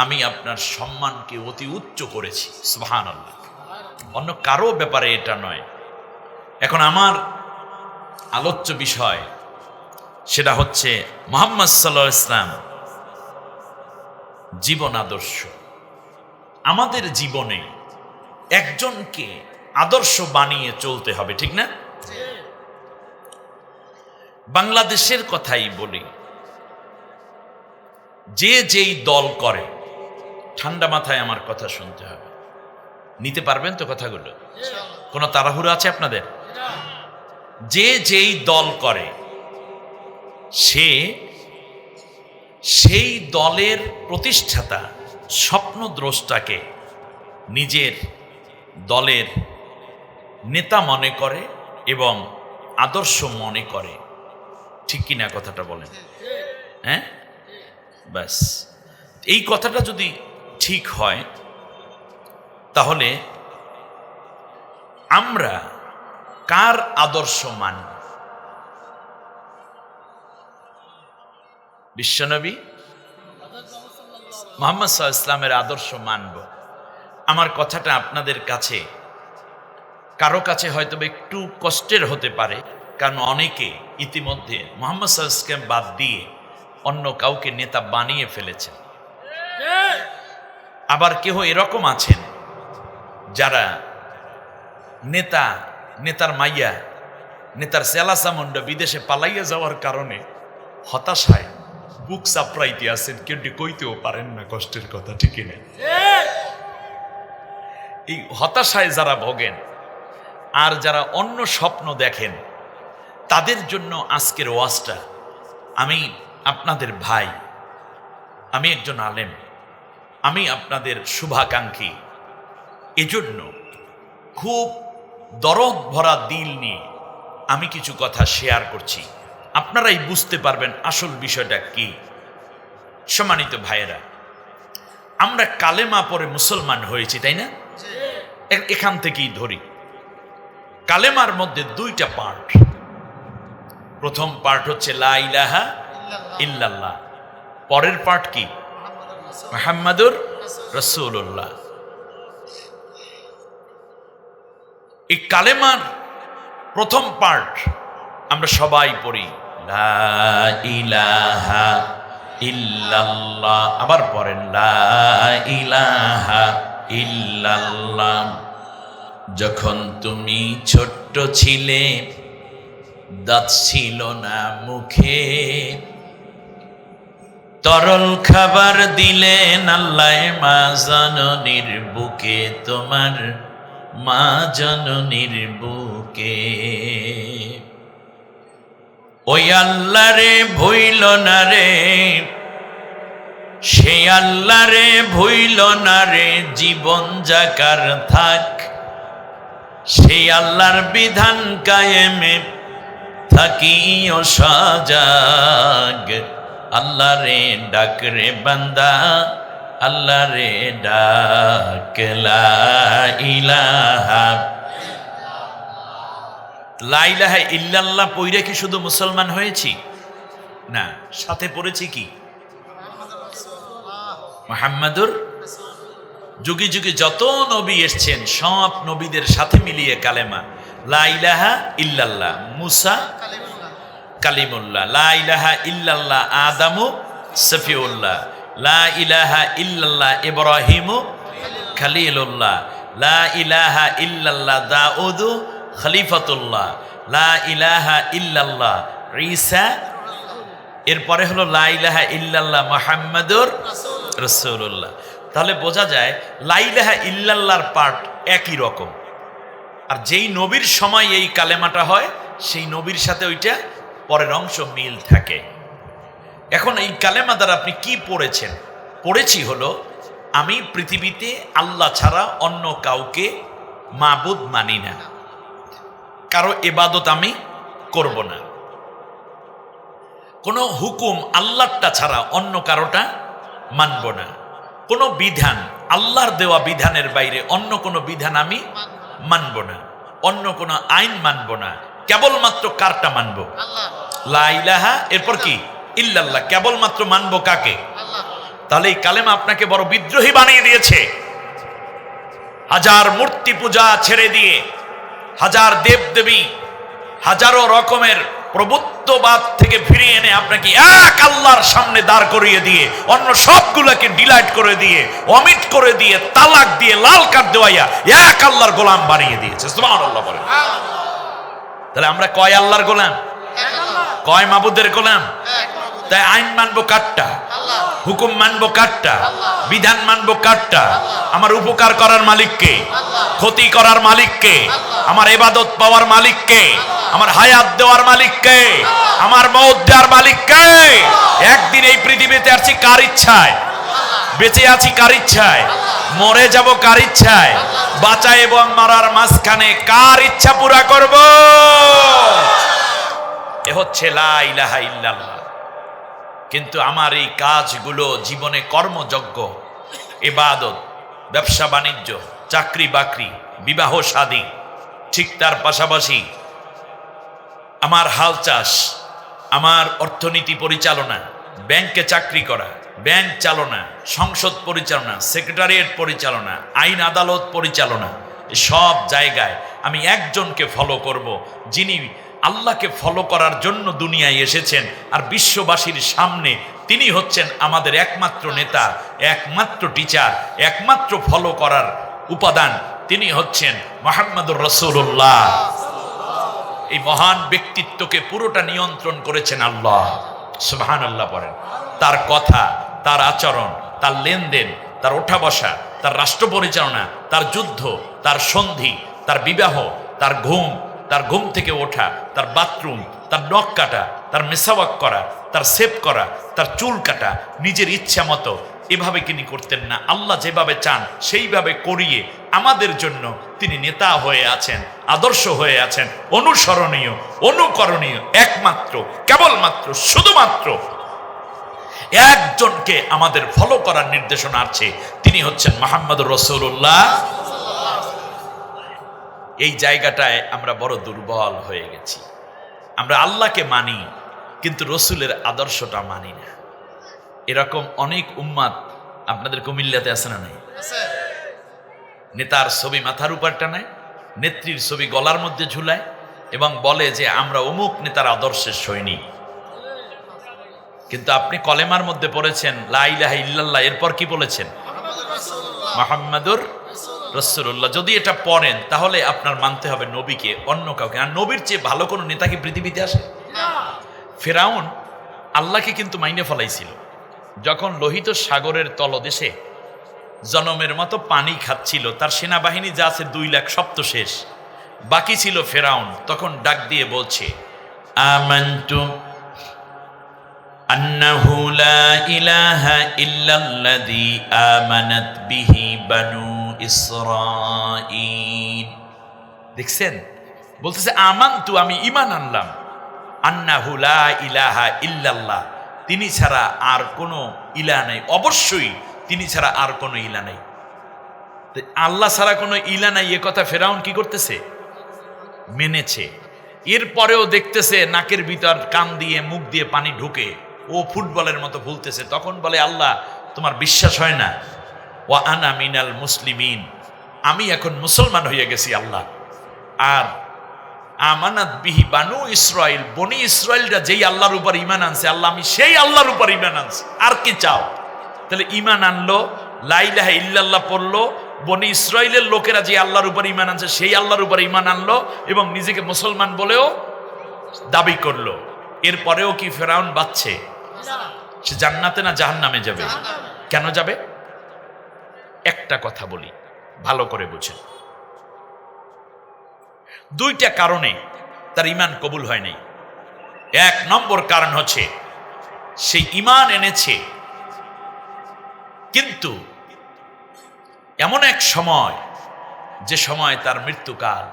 আমি আপনার সম্মানকে অতি উচ্চ করেছি। সুবহানাল্লাহ। অন্য কারো ব্যাপারে এটা নয়। এখন আমার আলোচ্য বিষয় সেটা হচ্ছে মুহাম্মদ সাল্লাল্লাহু আলাইহি ওয়াসাল্লাম জীবন আদর্শ। আমাদের জীবনে একজনকে আদর্শ বানিয়ে চলতে হবে, ঠিক না? বাংলাদেশের কথাই বলি, যে যেই দল করে ঠান্ডা মাথায় আমার কথা শুনতে হবে। নিতে পারবেন তো কথাগুলো? কোনো তাড়াহুড়ো আছে আপনাদের? যে যেই দল করে সেই দলের প্রতিষ্ঠাতা স্বপ্নদ্রষ্টাকে নিজের দলের নেতা মনে করে এবং আদর্শ মনে করে, ঠিক কিনা কথাটা বলেন? হ্যাঁ, ব্যাস এই কথাটা যদি ঠিক হয় তাহলে আমরা কার আদর্শ মানব? বিশ্বনবী মুহাম্মদ সাল্লাল্লাহু আলাইহি ওয়াসাল্লামের আদর্শ মানব। আমার কথাটা আপনাদের কাছে, কারো কাছে হয়তো একটু কষ্টের হতে পারে, কারণ অনেকে ইতিমধ্যে মুহাম্মদ সাল্লাল্লাহু আলাইহি ওয়াসাল্লাম বাদ দিয়ে অন্য কাউকে নেতা বানিয়ে ফেলেছেন। আবার কেহ এরকম আছেন যারা নেতার মাইয়া, নেতার সেলাসামুন্ডা বিদেশে পালাইয়া যাওয়ার কারণে হতাশায় বুক চাপড়াইতে আছেন, কেউ কইতেও পারেন না কষ্টের কথা, ঠিক না? এই হতাশায় যারা ভোগেন আর যারা অন্য স্বপ্ন দেখেন, তাদের জন্য আজকের ওয়াজটা। আমি আপনাদের ভাই, আমি একজন আলেম, আমি আপনাদের শুভাকাঙ্ক্ষী, এজন্য খুব দরদ ভরা দিল নিয়ে আমি কিছু কথা শেয়ার করছি। আপনারাই বুঝতে পারবেন আসল বিষয়টা কি। সম্মানিত ভাইয়েরা, আমরা কালেমা পড়ে মুসলমান হয়েছি, তাই না? এখান থেকেই ধরি। কালেমার মধ্যে দুইটা পার্ট। প্রথম পার্ট হচ্ছে লা ইলাহা ইল্লাল্লাহ, পরের পার্ট কি? মুহাম্মাদুর রাসূলুল্লাহ। এই কালেমার প্রথম পার্ট আমরা সবাই পড়ি লা ইলাহা ইল্লাল্লাহ, আবার পড়েন লা ইলাহা ইল্লাল্লাহ। যখন তুমি ছোট্ট ছিলে, দাঁত ছিল না মুখে, তরল খাবার দিলেন আল্লাহ মা জননীর বুকে, তোমার মা জননীর বুকে। ওই আল্লাহ রে ভুইল না রে, সে আল্লাহ রে ভুইল না রে, জীবন যাকার থাক, সেই আল্লাহর বিধান কায়েমে থাকিও সজাগ। আল্লাহ রে ডাক রে বান্দা, আল্লাহ রে ডাক। লা ইলাহা ইল্লাল্লাহ পইরা কি শুধু মুসলমান হয়েছি? না, সাথে পড়েছি কি? মুহাম্মাদুর। যুগে যুগে যত নবী এসছেন সব নবীদের সাথে মিলিয়ে কালেমা লা ইলাহা ইল্লাল্লাহ। মুসা কালিমুল্লাহ, লা ইলাহা ইল্লাল্লাহ আদামু সফিউল্লাহ, লা ইলাহা ইল্লাল্লাহ ইব্রাহিমু খলিলুল্লাহ, লা ইলাহা ইল্লাল্লাহ দাউদু খলিফাতুল্লাহ, লা ইলাহা ইল্লাল্লাহ ঈসা। এরপরে হলো লা ইলাহা ইল্লাল্লাহ মুহাম্মাদুর রাসূলুল্লাহ। তাহলে বোঝা যায় লা ইলাহা ইল্লাল্লাহর পার্ট একই রকম, আর যেই নবীর সময় এই কালেমাটা হয় সেই নবীর সাথে ওইটা পরের অংশ মিল থাকে। এখন এই কালেমা দ্বারা আপনি কি পড়েছেন? পড়েছি হলো আমি পৃথিবীতে আল্লাহ ছাড়া অন্য কাউকে মাবুদ মানি না, কারো ইবাদত আমি করব না, কোনো হুকুম আল্লাহটা ছাড়া অন্য কারোটা মানব না, কোনো বিধান আল্লাহর দেওয়া বিধানের বাইরে অন্য কোনো বিধান আমি মানব না, অন্য কোনো আইন মানব না, কেবলমাত্র কারটা মানব? লা ইলাহা, এরপর কি? ইল্লাল্লাহ। কেবলমাত্র মানব কাকে? তাহলে এই কালেমা আপনাকে বড় বিদ্রোহী বানিয়ে দিয়েছে। হাজার মূর্তি পূজা ছেড়ে দিয়ে, হাজার দেবদেবী, হাজারো রকমের প্রভুত্ববাদ থেকে ফিরিয়ে এনে আপনাকে এক আল্লাহর সামনে দাঁড় করিয়ে দিয়ে অন্য সবগুলোকে ডিলাইট করে দিয়ে অমিট করে দিয়ে তালাক দিয়ে লাল কার্ড দেওয়াইয়া এক আল্লাহর গোলাম বানিয়ে দিয়েছে। সুবহানাল্লাহ বলেন। তাহলে আমরা কয় আল্লাহর গোলাম? কয় মাবুদের গোলাম? তাই আইন মানবো কাটটা, হুকুম মানবো কাটটা, বিধান মানবো কাটটা? আমার উপকার করার মালিককে, ক্ষতি করার মালিককে, আমার ইবাদত পাওয়ার মালিককে, আমার হায়াত দেওয়ার মালিককে, আমার মওত দেওয়ার মালিককে। একদিন এই পৃথিবীতে আসছি কার ইচ্ছায়? বেঁচে আছি কার ইচ্ছায়? মরে যাব কার ইচ্ছায়? বাঁচা এবং মারার মাঝখানে কার ইচ্ছা পুরা করব? এ হচ্ছে লা ইলাহা ইল্লাল্লাহ। কিন্তু আমার এই কাজগুলো জীবনে কর্মযজ্ঞ, ইবাদত, ব্যবসা বাণিজ্য, চাকরি বাকরি, বিবাহ শাদী, ঠিক তার পাশাপাশি আমার হাল চাষ, আমার অর্থনীতি পরিচালনা, ব্যাংকে চাকরি করা, ব্যাংক চালনা, সংসদ পরিচালনা, সেক্রেটারিয়েট পরিচালনা, আইন আদালত পরিচালনা, সব জায়গায় আমি একজনকে ফলো করব, যিনি আল্লাহকে ফলো করার জন্য দুনিয়ায় এসেছেন। আর বিশ্ববাসীর সামনে তিনি হচ্ছেন আমাদের একমাত্র নেতা, একমাত্র টিচার, একমাত্র ফলো করার উপাদান। তিনি হচ্ছেন মুহাম্মদুর রাসূলুল্লাহ। এই মহান ব্যক্তিত্বকে পুরোটা নিয়ন্ত্রণ করেছেন আল্লাহ। সুবহানাল্লাহ পড়েন। তার কথা, তার আচরণ, তার লেনদেন, তার ওঠা বসা, তার রাষ্ট্র পরিচালনা, তার যুদ্ধ, তার সন্ধি, তার বিবাহ, তার ঘুম থেকে ওঠা, তার বাথরুম, তার নখ কাটা, তার মেসাওয়াক করা, তার সেভ করা, তার চুল কাটা নিজের ইচ্ছা মতো এভাবে তিনি করতেন না। আল্লাহ যেভাবে চান সেইভাবে করিয়ে আমাদের জন্য তিনি নেতা হয়ে আছেন, আদর্শ হয়ে আছেন, অনুসরণীয়, অনুকরণীয়। একমাত্র, কেবলমাত্র, শুধুমাত্র একজনকে আমাদের ফলো করার নির্দেশনা আছে, তিনি হচ্ছেন মুহাম্মদুর রাসূলুল্লাহ। এই জায়গাটায় আমরা বড় দুর্বল হয়ে গেছি। আমরা আল্লাহকে মানি কিন্তু রসুলের আদর্শটা মানি না। এরকম অনেক উম্মাত আপনাদের কুমিল্লাতে আছে না নাই? নেতার ছবি মাথার উপর টানায়, নেত্রীর ছবি গলার মধ্যে ঝুলায় এবং বলে যে আমরা অমুক নেতার আদর্শের সৈনিক। কিন্তু আপনি কলেমার মধ্যে পড়েছেন লা ইলাহা ইল্লাল্লাহ, এরপর কি বলেছেন? মুহাম্মাদুর রাসূলুল্লাহ। যদি এটা পড়েন তাহলে আপনার মানতে হবে নবীকে, অন্য কাউকে। আর নবীর চেয়ে ভালো কোনো নেতা কি পৃথিবীতে আসে? ফেরাউন আল্লাহকে কিন্তু মাইনে ফেলাইছিল। যখন লোহিত সাগরের তলদেশে জনমের মতো পানি খাচ্ছিল, তার সেনাবাহিনী যা আছে 2 লাখ, সব তো শেষ, বাকি ছিল ফেরাউন। তখন ডাক দিয়ে বলছে আমানতু আন্নাহু লা ইলাহা ইল্লাল্লাযী আমানাত বিহি বানু ইসরাঈল। দেখছেন, বলতেছে আমানতু, আমি ঈমান আনলাম, আন্নাহু লা ইলাহা ইল্লাল্লাহ, তিনি ছাড়া আর কোনো ইলাহ নাই, অবশ্যই তিনি ছাড়া আর কোনো ইলাহ নাই। আল্লাহ ছাড়া কোনো ইলাহ নাই এ কথা ফেরাউন কি করতেছে? মেনেছে। এরপরেও দেখতেছে নাকের ভিতর, কান দিয়ে, মুখ দিয়ে পানি ঢুকে, ও ফুটবলের মতো ভুলতেছে। তখন বলে আল্লাহ তোমার বিশ্বাস হয় না? ওয়া আনা মিনাল মুসলিমিন, আমি এখন মুসলমান হয়ে গেছি আল্লাহ। আর আমানাত বিহি বানু ইসরাইল, বনি ইসরাইলরা যেই আল্লাহর উপর ঈমান আনছে, আল্লাহ আমি সেই আল্লাহর উপর ঈমান আনছি, আর কি চাও? তাহলে ঈমান আনলো, লা ইলাহা ইল্লাল্লাহ পড়লো, বনি ইসরাইলের লোকেরা যে আল্লাহর উপর ঈমান আনছে সেই আল্লাহর উপর ঈমান আনলো এবং নিজেকে মুসলমান বলেও দাবি করলো। এরপরেও কি ফেরাউন বাঁচছে? সে জান্নাতে না জাহান্নামে যাবে? কেন যাবে? একটা কথা বলি, ভালো করে বুঝেন। 2টা কারণে তার ঈমান কবুল হয় নাই। 1 নম্বর কারণ হচ্ছে সে ঈমান এনেছে, কিন্তু এমন এক সময়, যে সময় তার মৃত্যুকাল।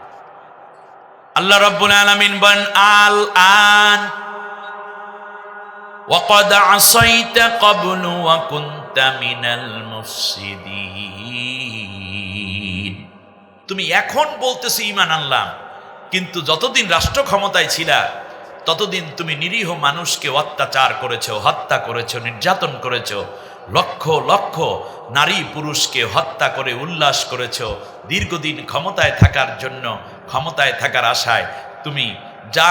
আল্লাহ রাব্বুল আলামিন বলেন আল আন ওয়াকাদ আসাইতা ক্বাবলু ওয়া কুনতা মিনাল মুফসিদিন। তুমি এখন বলতেছো ঈমান আনলাম, কিন্তু যতদিন রাষ্ট্র ক্ষমতায় ছিলা ততদিন তুমি নিরীহ মানুষকে অত্যাচার করেছো, হত্যা করেছো, নির্যাতন করেছো, লক্ষ লক্ষ নারী পুরুষকে হত্যা করে উল্লাস করেছো। দীর্ঘদিন ক্ষমতায় থাকার জন্য, ক্ষমতায় থাকার আশায় তুমি যা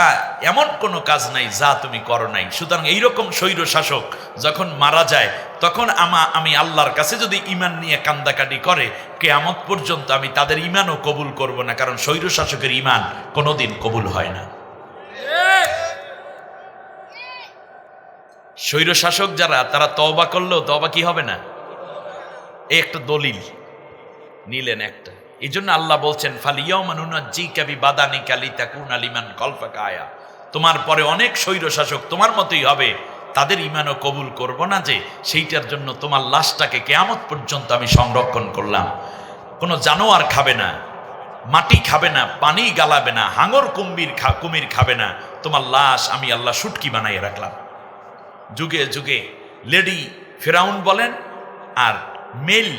এমন কোনো কাজ নাই যা তুমি করো নাই। সুতরাং এইরকম স্বৈর শাসক যখন মারা যায় তখন আমি আল্লাহর কাছে যদি ঈমান নিয়ে কান্দাকাটি করে কিয়ামত পর্যন্ত আমি তাদের ঈমানও কবুল করব না, কারণ স্বৈর শাসকের ঈমান কোনোদিন কবুল হয় না। স্বৈর শাসক যারা, তারা তওবা করলেও তওবা কি হবে না। এই একটা দলিল নিলেন একটা। এই জন্য আল্লাহ বলছেন ফালিয়াউমা নুনাজ্জিকা বিবাদানিকা লিতাকুনা লিমান খালফাকা আয়া। তোমার পরে অনেক স্বৈর শাসক তোমার মতোই হবে, তাদের ঈমানও কবুল করব না, যে সেইটার জন্য তোমার লাশটাকে কিয়ামত পর্যন্ত আমি সংরক্ষণ করলাম। কোনো জানোয়ার খাবে না, মাটি খাবে না, পানি গালাবে না, হাঙর কুমির খাবে না, তোমার লাশ আমি আল্লাহ শুটকি বানাইয়ে রাখলাম। যুগে যুগে লেডি ফেরাউন বলেন আর মেল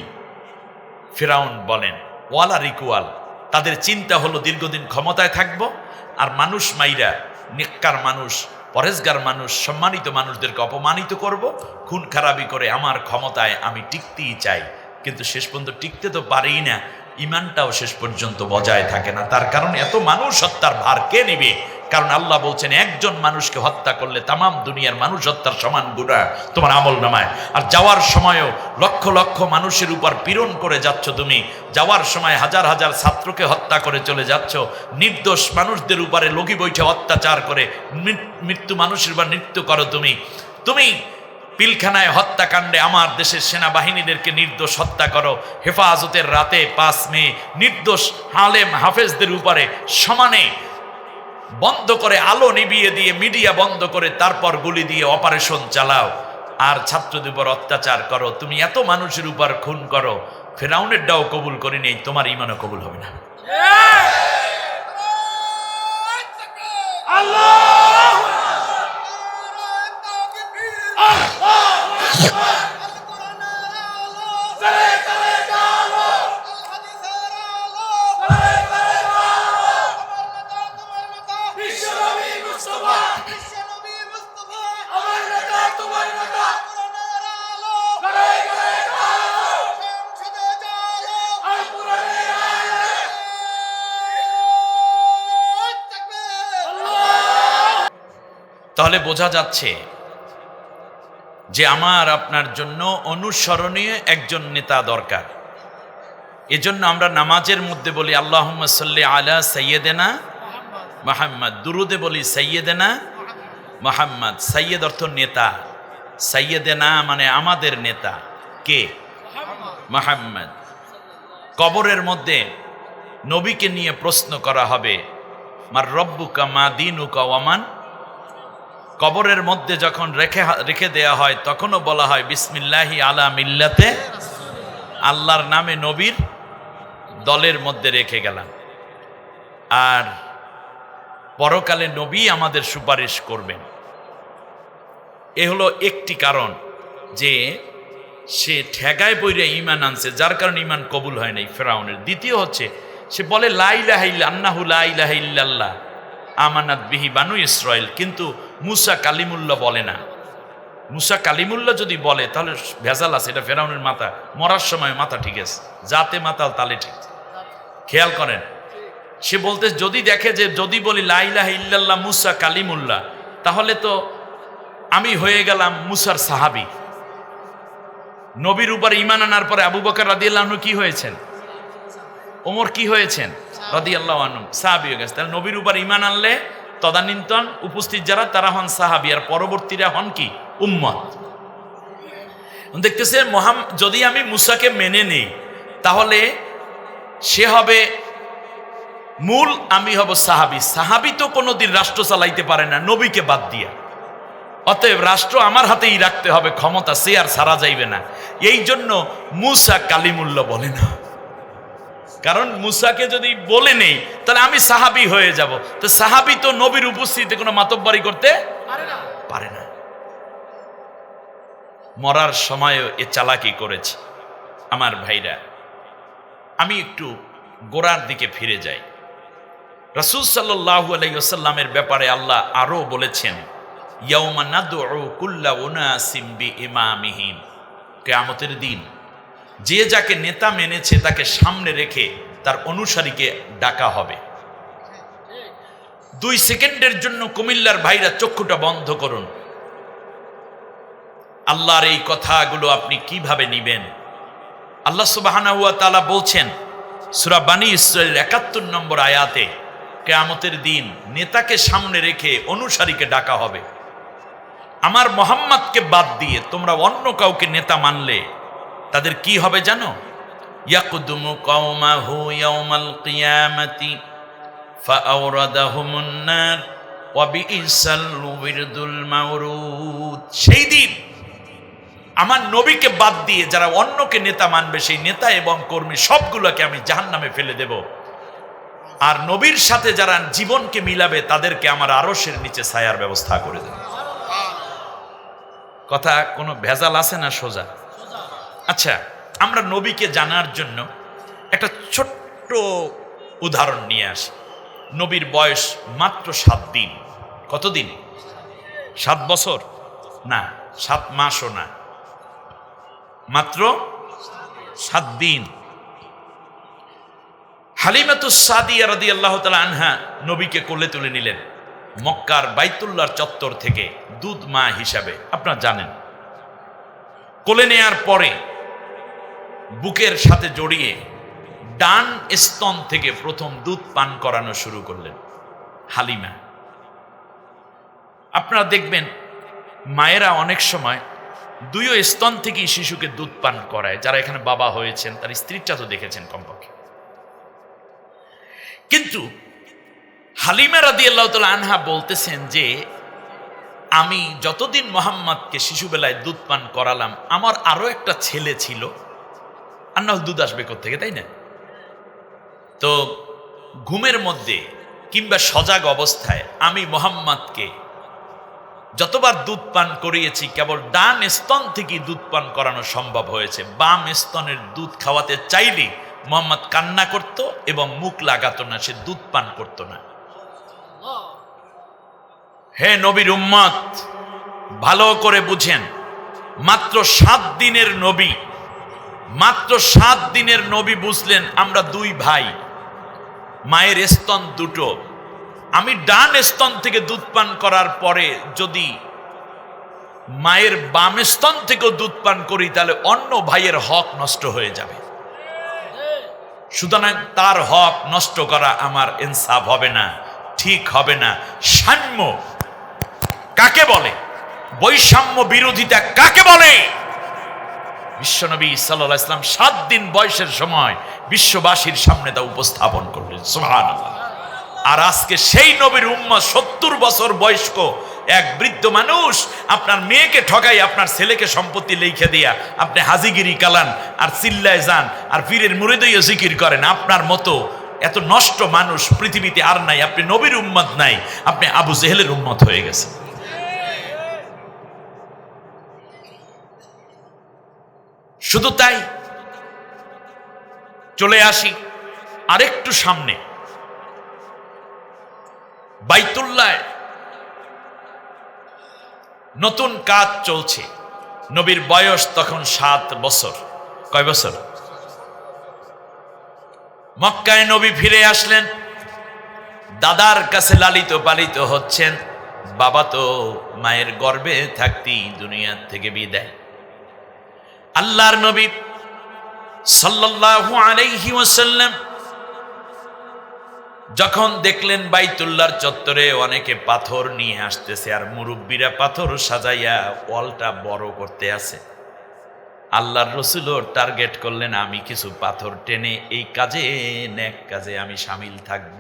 ফেরাউন বলেন, ওয়াল আর ইকুয়াল। তাদের চিন্তা হলো দীর্ঘদিন ক্ষমতায় থাকবো আর মানুষ মাইরা, নেককার মানুষ, পরেজগার মানুষ, সম্মানিত মানুষদেরকে অপমানিত করব, খুন খারাপি করে আমার ক্ষমতায় আমি টিকতেই চাই। কিন্তু শেষ পর্যন্ত টিকতে তো পারেই না, ইমানটাও শেষ পর্যন্ত বজায় থাকে না। তার কারণ এত মানুষ হত্যার ভার কে নিবে? কারণ আল্লাহ বলছেন একজন মানুষকে হত্যা করলে তামাম দুনিয়ার মানুষ হত্যার সমান গুনাহ তোমার আমল নামায়। আর যাওয়ার সময়ও লক্ষ লক্ষ মানুষের উপর পীড়ন করে যাচ্ছ তুমি, যাওয়ার সময় হাজার হাজার ছাত্রকে হত্যা করে চলে যাচ্ছ, নির্দোষ মানুষদের উপরে লগি বৈঠে অত্যাচার করে মৃত্যু মানুষের উপর নৃত্য করো তুমি পিলখানায় হত্যাকাণ্ডে আমার দেশের সেনাবাহিনীদেরকে নির্দোষ হত্যা করো, হেফাজতের রাতে 5 মে নির্দোষ আলেম হাফেজদের উপরে সমানে বন্ধ করে আলো নিভিয়ে দিয়ে মিডিয়া বন্ধ করে তারপর গুলি দিয়ে অপারেশন চালাও, আর ছাত্রদের উপর অত্যাচার করো। তুমি এত মানুষের উপর খুন করো, ফেরাউনের ডাও কবুল করি নেই, তোমার ঈমানও কবুল হবে না। তাহলে বোঝা যাচ্ছে যে আমার আপনার জন্য অনুসরণীয় একজন নেতা দরকার। এজন্য আমরা নামাজের মধ্যে বলি আল্লাহুম্মা সাল্লি আলা সাইয়্যিদিনা মুহাম্মদ, দুরুদে বলি সাইয়্যিদিনা মুহাম্মদ। সাইয়্যিদ অর্থ নেতা, সাইয়্যিদিনা মানে আমাদের নেতা কে? মুহাম্মদ। কবরের মধ্যে নবীকে নিয়ে প্রশ্ন করা হবে, মার রব্বুকা মা দীনুকা ওয়া মান। কবরের মধ্যে যখন রেখে দেয়া হয় তখনও বলা হয় বিসমিল্লাহি আলা মিল্লাতে, আল্লাহর নামে নবীর দলের মধ্যে রেখে গেলাম। আর পরকালে নবী আমাদের সুপারিশ করবেন। এ হলো একটি কারণ যে সে ঠেগায় বইরে ঈমান আনছে, যার কারণে ঈমান কবুল হয় নাই ফেরাউনের। দ্বিতীয় হচ্ছে সে বলে লা ইলাহা ইল্লা আন্নাহু লা ইলাহা ইল্লাল্লাহ আমানাত বিহি বানু ইসরাইল, কিন্তু মুসা কালিমুল্লাহ বলে না। মুসা কালিমুল্লাহ যদি বলে তাহলে ভেজাল আছে, এটা ফেরাউনের মাথা মরার সময় মাথা ঠিক আছে, যাতে মাতাল তালে ঠিক। খেয়াল করেন, সে বলতে যদি দেখে যে যদি বলি লা ইলাহা ইল্লাল্লাহ মুসা কালিমুল্লাহ, তাহলে তো আমি হয়ে গেলাম মুসার সাহাবী। নবীর উপর ঈমান আনার পরে আবু বকর রাদিয়াল্লাহু আনহু কি হয়েছেন? ওমর কি হয়েছেন? রাদিয়াল্লাহু আনহু সাহাবী হয়ে গেছে। তাহলে নবীর উপর ঈমান আনলে তদানীন্তন উপস্থিত যারা তারা হন সাহাবী, আর পরবর্তীরা হন কি? উম্মত। দেখতেছে যদি আমি মুসাকে মেনে নেই তাহলে সে হবে মূল, আমি হব সাহাবী। সাহাবী তো কোনোদিন রাষ্ট্র চালাইতে পারে না নবীকে বাদ দিয়া, অতএব রাষ্ট্র আমার হাতেই রাখতে হবে, ক্ষমতা সে আর সারা যাইবে না। এই জন্য মুসা কালিমুল্লাহ বলে না, কারণ মুসাকে যদি বলে নেই তাহলে আমি সাহাবী হয়ে যাব। তো সাহাবী তো নবীর উপস্থিতিতে কোনো মাতব্বরি করতে পারে না। মরার সময়ও এ চালাকি করেছে। আমার ভাইরা, আমি একটু গোড়ার দিকে ফিরে যাই। রাসূল সাল্লাল্লাহু আলাইহি ওয়াসাল্লামের ব্যাপারে আল্লাহ আরো বলেছেন, ইয়াউমা নাদউ কুল্লা উনাসিম বিইমামিহিম। কিয়ামতের দিন যে যাকে নেতা মেনেছে তাকে সামনে রেখে তার অনুসারীকে ডাকা হবে। 2 সেকেন্ডের জন্য কুমিল্লার ভাইরা চক্ষুটা বন্ধ করুন। আল্লাহর এই কথাগুলো আপনি কিভাবে নিবেন? আল্লাহ সুবহানাহু ওয়া তাআলা বলছেন সূরা বানী ইসরাঈল ৭১ নম্বর আয়াতে, কিয়ামতের দিন নেতাকে সামনে রেখে অনুসারীকে ডাকা হবে। আমার মুহাম্মদকে বাদ দিয়ে তোমরা অন্য কাউকে নেতা মানলে তাদের কি হবে জানো? ইয়াকদুমু কওমাহু ইয়াউমাল কিয়ামাতি ফাআওরাদাহুমুন নার ওয়া বিইসাল উবিরদুল মাওরুদ। সেই দিন আমার নবীকে বাদ দিয়ে যারা অন্যকে নেতা মানবে, সেই নেতা এবং কর্মী সবগুলোকে আমি জাহান্নামে ফেলে দেব। আর নবীর সাথে যারা জীবনকে মিলাবে তাদেরকে আমার আরশের নিচে ছায়ার ব্যবস্থা করে দেব। কথা কোনো ভেজাল আছে না সোজা? আচ্ছা, আমরা নবীকে জানার জন্য একটা ছোট্ট উদাহরণ নিয়ে আসি। নবীর বয়স মাত্র 7 দিন। কতদিন? 7 বছর না, 7 মাসও না, মাত্র 7 দিন। হালিমাতুস সাদিয়া রাদিয়াল্লাহু তাআলা আনহা নবীকে কোলে তুলে নিলেন মক্কার বাইতুল্লাহর চত্বর থেকে দুধ মা হিসাবে। আপনারা জানেন, কোলে নেয়ার পরে বুকের সাথে জড়িয়ে ডান স্তন থেকে প্রথম দুধ পান করানো শুরু করলেন হালিমা। আপনারা দেখবেন মায়েরা অনেক সময় 2 স্তন থেকেই শিশুকে দুধ পান করায়। যারা এখানে বাবা হয়েছেন তার স্ত্রীটা তো দেখেছেন কমপক্ষে। কিন্তু হালিমা রাদিয়াল্লাহু তাআলা আনহা বলতেছেন যে আমি যতদিন মুহাম্মদকে শিশুবেলায় দুধ পান করালাম, আমার আরো একটা ছেলে ছিল, আর না দুধ আসবে কোত্থেকে, তাই না? তো ঘুমের মধ্যে কিংবা সজাগ অবস্থায় আমি মুহাম্মদকে যতবার দুধ পান করিয়েছি কেবল ডান স্তন থেকে দুধ পান করানো সম্ভব হয়েছে। বাম স্তনের দুধ খাওয়াতে চাইলে মুহাম্মদ কান্না করত এবং মুখ লাগাতো না, সে দুধ পান করত না। হে নবীর উম্মত, ভালো করে বুঝেন, মাত্র 7 দিনের নবী, মাত্র 7 দিনের নবী বুঝলেন আমরা 2 ভাই, মায়ের স্তন দুটো। আমি ডান স্তন থেকে দুধ পান করার পরে যদি মায়ের বাম স্তন থেকেও দুধ পান করি তাহলে অন্য ভাইয়ের হক নষ্ট হয়ে যাবে। সুতরাং তার হক নষ্ট করা আমার ইনসাফ হবে না, ঠিক হবে না। সাম্য কাকে বলে? বৈষম্য বিরোধিতা কাকে বলে? বিশ্বনবী সাল্লাল্লাহু আলাইহি ওয়াসাল্লাম 7 দিন বয়সের সময় বিশ্ববাসীর সামনে তা উপস্থাপন করলেন। সুবহানাল্লাহ। আর আজকে সেই নবীর উম্মত 70 বছর বয়স্ক এক বৃদ্ধ মানুষ আপনার মেয়েকে ঠকাই আপনার ছেলেকে সম্পত্তি লিখে দিয়া আপনি হাজিগিরি কালান আর চিল্লায় যান আর পীরের মুরিদইয়া জিকির করেন। আপনার মতো এত নষ্ট মানুষ পৃথিবীতে আর নাই। আপনি নবীর উম্মত নাই, আপনি আবু জেহেলের উম্মত হয়ে গেছেন। শুধু তাই, চলে আসি আরেকটু সামনে। বাইতুল্লাহ নতুন কাজ চলছে। নবীর বয়স তখন 7 বছর। কয় বছর? মক্কায় নবী ফিরে আসলেন, দাদার কাছে লালিত পালিত হচ্ছেন। বাবা তো মায়ের গর্ভে থাকতেই দুনিয়া থেকে বিদায়। আল্লাহর নবী সাল্লাল্লাহু আলাইহি ওয়াসাল্লাম যখন দেখলেন বাইতুল্লাহর চত্বরে অনেকে পাথর নিয়ে আসতেছে আর মুরব্বীরা পাথর সাজাইয়া ওয়ালটা বড় করতে আছে, আল্লাহর রাসূলও টার্গেট করলেন আমি কিছু পাথর টেনে এই কাজে, নেক কাজে আমি শামিল থাকব।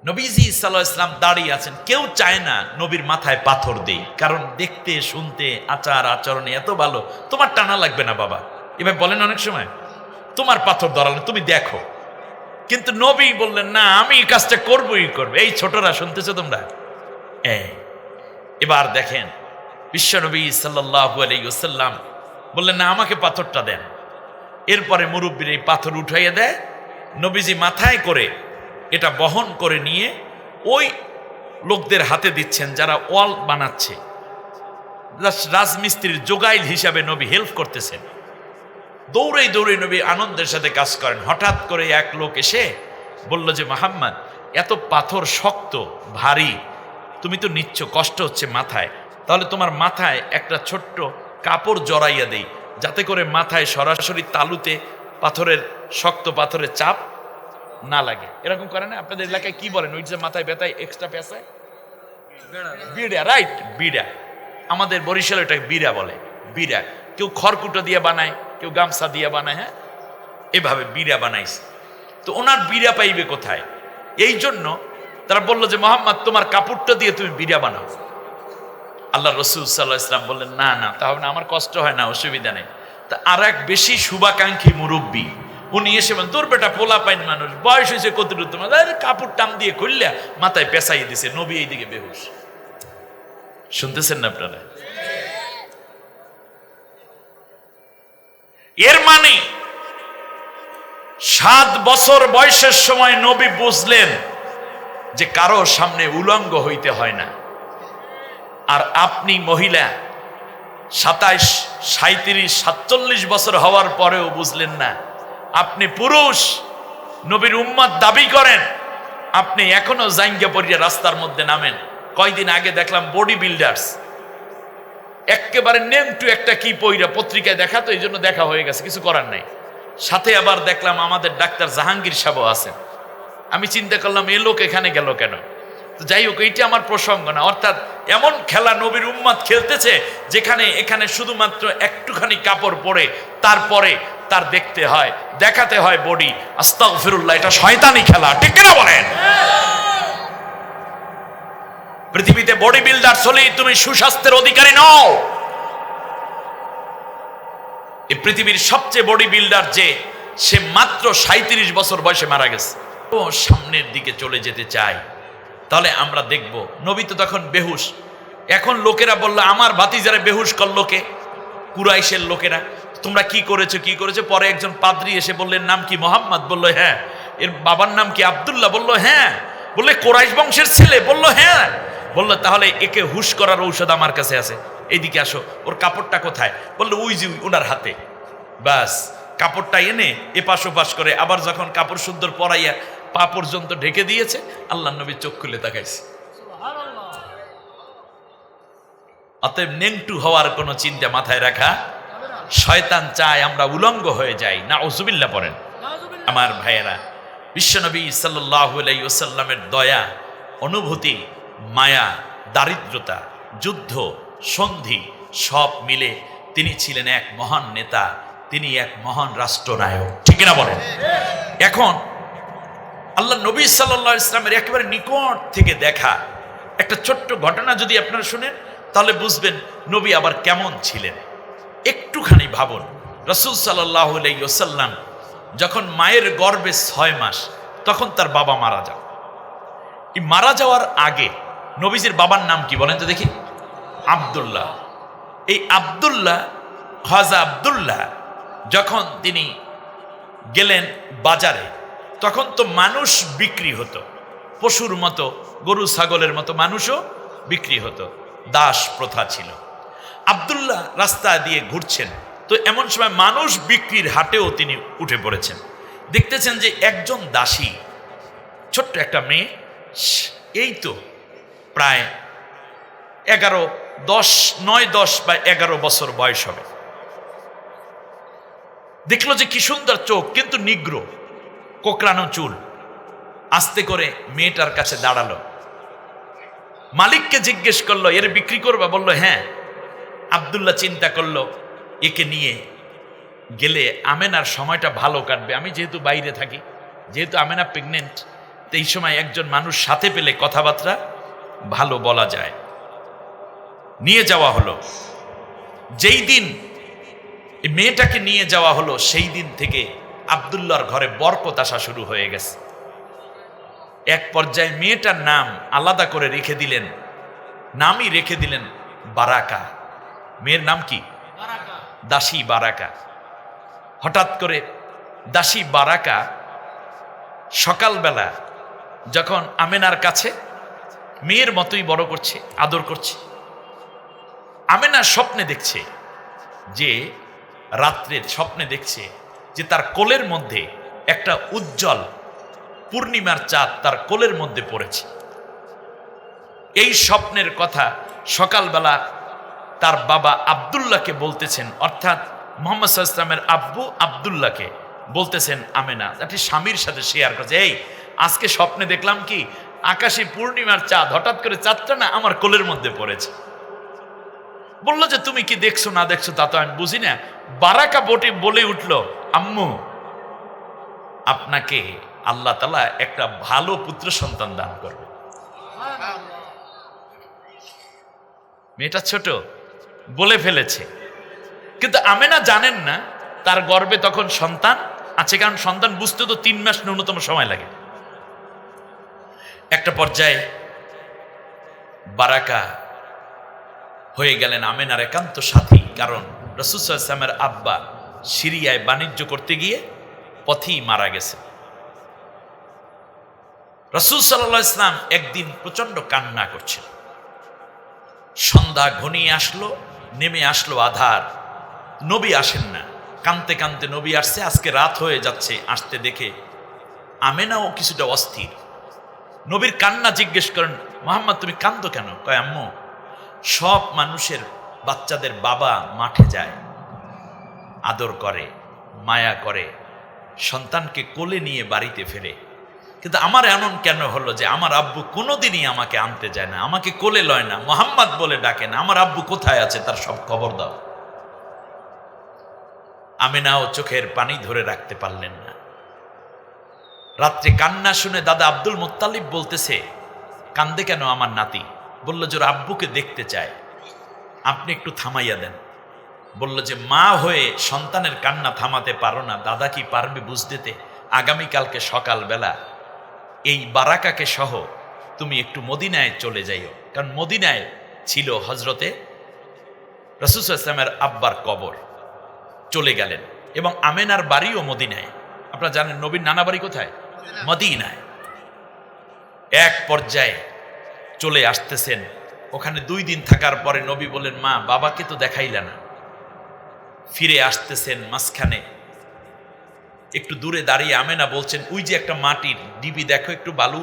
নবীজি সাল্লাল্লাহু আলাইহি ওয়াসাল্লাম দাঁড়িয়ে আছেন। কেউ চায় না নবীর মাথায় পাথর দেই, কারণ দেখতে শুনতে আচার আচরণে এত ভালো, তোমার টানা লাগবে না বাবা। এবার বলেন অনেক সময় তোমার পাথর ধরালেন, তুমি দেখো। কিন্তু নবী বললেন না, আমি এই কাজটা করবই করব। এই ছোটরা শুনতেছো তোমরা? এবার দেখেন বিশ্বনবী সাল্লাল্লাহু আলাইহি ওয়াসাল্লাম বললেন না, আমাকে পাথরটা দেন। এরপরে মুরব্বীর এই পাথর উঠাইয়া দেয়, নবীজি মাথায় করে এটা বহন করে নিয়ে ওই লোকদের হাতে দিচ্ছেন যারা ওয়াল বানাচ্ছে। রাজমিস্ত্রির যোগাইল হিসাবে নবী হেল্প করতেছেন। দৌড়ে দৌড়ে নবী আনন্দের সাথে কাজ করেন। হঠাৎ করে এক লোক এসে বলল যে মুহাম্মদ, এত পাথর শক্ত ভারী, তুমি তো নিচ্ছ, কষ্ট হচ্ছে মাথায়, তাহলে তোমার মাথায় একটা ছোট্ট কাপড় জড়াইয়া দেই, যাতে করে মাথায় সরাসরি তালুতে পাথরের, শক্ত পাথরের চাপ না লাগে। এরকম করে না? আপনাদের এলাকায় কি বলেন ওই যে মাথায় ব্যথায় এক্সট্রা পেঁচায়? বিড়া, রাইট, বিড়া। আমাদের বরিশালে ওটাকে বিড়া বলে, বিড়া। কেউ খড়কুটো দিয়ে বানায়, কেউ গামছা দিয়ে বানায়, হ্যাঁ, এভাবে বিড়া বানাইছে। তো ওনার বিড়া পাইবে কোথায়? এই জন্য তারা বললো যে মোহাম্মদ তোমার কাপড়টা দিয়ে তুমি বিড়া বানাও। আল্লাহ রসুল সাল্লাল্লাহু আলাইহি ওয়াসাল্লাম বললেন না না, তাহলে আমার কষ্ট হয় না, অসুবিধা নেই। তা আর এক বেশি শুভাকাঙ্ক্ষী মুরব্বী উনি এসে বলেন তোর বেটা পোলা পাইন মানুষ, বয়স হয়েছে কতটুকু, তোমার কাপড় টান দিয়ে খুললা মাথায় পেঁচাই দিছে। নবী এইদিকে বেহুশ। শুনতেছেন না আপনারা? এর মানে 7 বছর বয়সের সময় নবী বুঝলেন যে কারো সামনে উলঙ্গ হইতে হয় না। আর আপনি মহিলা 27, 37, 47 বছর হওয়ার পরেও বুঝলেন না। আপনি পুরুষ, নবীর উম্মত দাবি করেন, আপনি এখনো জাঙ্গিয়া পরিয়া রাস্তার মধ্যে নামেন। কয়দিন আগে দেখলাম বডি বিল্ডার্স একেবারে নেম টু একটা কি পইরা পত্রিকায় দেখা, তো এই জন্য দেখা হয়ে গেছে, কিছু করার নাই। সাথে আবার দেখলাম আমাদের ডাক্তার জাহাঙ্গীর সাহেব আছেন। আমি চিন্তা করলাম এই লোক এখানে গেল কেন? তো যাই হোক, এইটা আমার প্রসঙ্গ না। অর্থাৎ এমন খেলা নবীর উম্মত খেলতেছে যেখানে এখানে শুধুমাত্র একটুখানি কাপড় পরে তারপরে তার দেখতে হয়, দেখাতে হয় বডি। আস্তাগফিরুল্লাহ, এটা শয়তানি খেলা, ঠিক কিনা বলেন? পৃথিবীতে বডি বিল্ডার হলেই তুমি সুস্বাস্থ্যের অধিকারী নও। এই পৃথিবীর সবচেয়ে বডি বিল্ডার যে, সে মাত্র 37 বছর বয়সে মারা গেছে। ও সামনের দিকে চলে যেতে চায়, তাহলে আমরা দেখব নবী তো তখন বেহুশ। এখন লোকেরা বলল আমার ভাতিজারে বেহুশ করলো কে? কুরাইশের লোকেরা। তোমরা কি করেছো কি করেছো? পরে একজন পাদ্রী এসে বললেন নাম কি? মোহাম্মদ। বললো হ্যাঁ। এর বাবার নাম কি? আব্দুল্লাহ। বললো হ্যাঁ। বললে কোরাইশ বংশের ছেলে? বললো হ্যাঁ। বললো তাহলে একে হুশ করার ঔষধ আমার কাছে আছে, এইদিকে আসো। ওর কাপড়টা কোথায়? বললো ওই যে ওনার হাতে। বাস কাপড়টা এনে এপাশ ওপাশ করে আবার যখন কাপড় সুন্দর পরাইয়া পা পর্যন্ত ঢেকে দিয়েছে, আল্লাহ নবী চোখ খুলে তাকাইছে। অতএব নেংটু হওয়ার কোনো চিন্তা মাথায় রাখা। শয়তান চায় আমরা উলঙ্গ হয়ে যাই। নাউজুবিল্লাহ পড়েন আমার ভাইয়েরা। বিশ্বনবী সাল্লাল্লাহু আলাইহি ওয়াসাল্লামের দয়া, অনুভূতি, মায়া, দারিদ্রতা, যুদ্ধ, সন্ধি সব মিলে তিনি ছিলেন এক মহান নেতা, তিনি এক মহান রাষ্ট্রনায়ক, ঠিক না বলেন? এখন আল্লাহ নবী সাল্লাল্লাহু আলাইহি ওয়াসাল্লামের একেবারে নিকট থেকে দেখা একটা ছোট্ট ঘটনা যদি আপনারা শুনেন তাহলে বুঝবেন নবী আবার কেমন ছিলেন। একটুখানি ভাবুন, রাসূল সাল্লাল্লাহু আলাইহি ওয়াসাল্লাম যখন মায়ের গর্ভে 6 মাস, তখন তার বাবা মারা যান। এই মারা যাওয়ার আগে নবীজির বাবার নাম কি বলেন তো দেখি? আব্দুল্লাহ। এই আব্দুল্লাহ, খাজা আব্দুল্লাহ, যখন তিনি গেলেন বাজারে, তখন তো মানুষ বিক্রি হতো, পশুর মতো, গরু ছাগলের মতো মানুষও বিক্রি হতো, দাস প্রথা ছিল। আব্দুল্লাহ রাস্তা দিয়ে ঘুরছেন, তো এমন সময় মানুষ বিক্রির হাটেও তিনি উঠে পড়েছেন। দেখতেছেন যে একজন দাসী, ছোট্ট একটা মেয়ে, এই তো প্রায় 9, 10 বা 11 বছর বয়স হবে। দেখলো যে কি সুন্দর চোখ, কিন্তু নিগ্র, কোকড়ানো চুল। আস্তে করে মেয়েটার কাছে দাঁড়ালো, মালিককে জিজ্ঞেস করলো এর বিক্রি করবা? বললো হ্যাঁ। আব্দুল্লাহ চিন্তা করলো একে নিয়ে গেলে আমেনার সময়টা ভালো কাটবে। আমি যেহেতু বাইরে থাকি, যেহেতু আমেনা প্রেগনেন্ট, তো এই সময় একজন মানুষ সাথে পেলে কথাবার্তা ভালো বলা যায়। নিয়ে যাওয়া হলো। যেই দিন এই মেয়েটাকে নিয়ে যাওয়া হলো, সেই দিন থেকে আব্দুল্লাহর ঘরে বরকত আসা শুরু হয়ে গেছে। এক পর্যায়ে মেয়েটার নাম আলাদা করে রেখে দিলেন, নামই রেখে দিলেন বারাকা। মেয়ের নাম কি? দাসী বারাকা। হঠাৎ করে দাসী বারাকা সকালবেলা যখন আমেনার কাছে মেয়ের মতোই বড় করছে, আদর করছে, আমেনা স্বপ্নে দেখছে যে, রাত্রের স্বপ্নে দেখছে যে তার কোলের মধ্যে একটা উজ্জ্বল পূর্ণিমার চাঁদ তার কোলের মধ্যে পড়েছে। এই স্বপ্নের কথা সকালবেলা তার বাবা আব্দুল্লাহকে বলতেছেন, অর্থাৎ মুহাম্মদ সাল্লাল্লাহু আলাইহি ওয়াসাল্লামের আব্বু আব্দুল্লাহকে বলতেছেন আমেনা, একটি স্বামীর সাথে শেয়ার করছে, এই আজকে স্বপ্নে দেখলাম কি আকাশে পূর্ণিমার চাঁদ, হঠাৎ করে চাঁদটা না আমার কোলের মধ্যে পড়েছে। বললো যে তুমি কি দেখছো না দেখছো তা তো আমি বুঝি না। বারাকা বলে উঠল, আম্মু আপনাকে আল্লাহ তাআলা একটা ভালো পুত্র সন্তান দান করবে। মেয়েটা ছোট, বলে ফেলেছে, কিন্তু আমেনা জানেন না তার গর্ভে তখন সন্তান আছে, কারণ সন্তান বুঝতে তো 3 মাস ন্যূনতম সময় লাগে। একটা পর্যায়ে বারাকা হয়ে গেলেন আমেনার একান্ত সাথী, কারণ রাসূল সাল্লাল্লাহু আলাইহি ওয়াসাল্লামের আব্বা সিরিয়ায় বাণিজ্য করতে গিয়ে পথেই মারা গেছে। রাসূল সাল্লাল্লাহু আলাইহি ওয়াসাল্লাম একদিন প্রচন্ড কান্না করছেন। সন্ধ্যা ঘনিয়ে আসলো, নেমে আসলো আধার, নবী আসেন না। কাঁদতে কাঁদতে নবী আসছে, আজকে রাত হয়ে যাচ্ছে, আসতে দেখে আমেনাও কিছুটা অস্থির। নবীর কান্না জিজ্ঞেস করেন, মুহাম্মদ তুমি কাঁদো কেন? কয় আম্মু, সব মানুষের বাচ্চাদের বাবা মাঠে যায়, আদর করে, মায়া করে, সন্তানকে কোলে নিয়ে বাড়িতে ফেরে, কিন্তু আমার এমন কেন হলো যে আমার আব্বু কোনোদিনই আমাকে আনতে যায় না, আমাকে কোলে লয় না, মুহাম্মদ বলে ডাকে না, আমার আব্বু কোথায় আছে তার সব খবর দাও। আমেনাও চোখের পানি ধরে রাখতে পারলেন না। রাত্রে কান্না শুনে দাদা আব্দুল মুত্তালিব বলতেছে, কান্দে কেন আমার নাতি? বলল যে ওর আব্বুকে দেখতে চায়, আপনি একটু থামাইয়া দেন। বলল যে মা হয়ে সন্তানের কান্না থামাতে পারো না, দাদা কি পারবে বুঝতে? আগামীকালকে সকালবেলা এই বারাকাকে সহ তুমি একটু মদিনায় চলে যাইও, কারণ মদিনায় ছিল হজরতে রাসূল সাল্লাল্লাহু আলাইহি ওয়াসাল্লামের আব্বার কবর। চলে গেলেন, এবং আমেনার বাড়িও মদিনায়। আপনারা জানেন নবীর নানা বাড়ি কোথায়? মদিনায়। এক পর্যায়ে চলে আসতেছেন, ওখানে 2 দিন থাকার পরে নবী বলেন, মা বাবাকে তো দেখাইলা না। ফিরে আসতেছেন, মাঝখানে একটু দূরে দাঁড়িয়ে আমেনা বলছেন, ওই যে একটা মাটির ডিবি দেখো, একটু বালু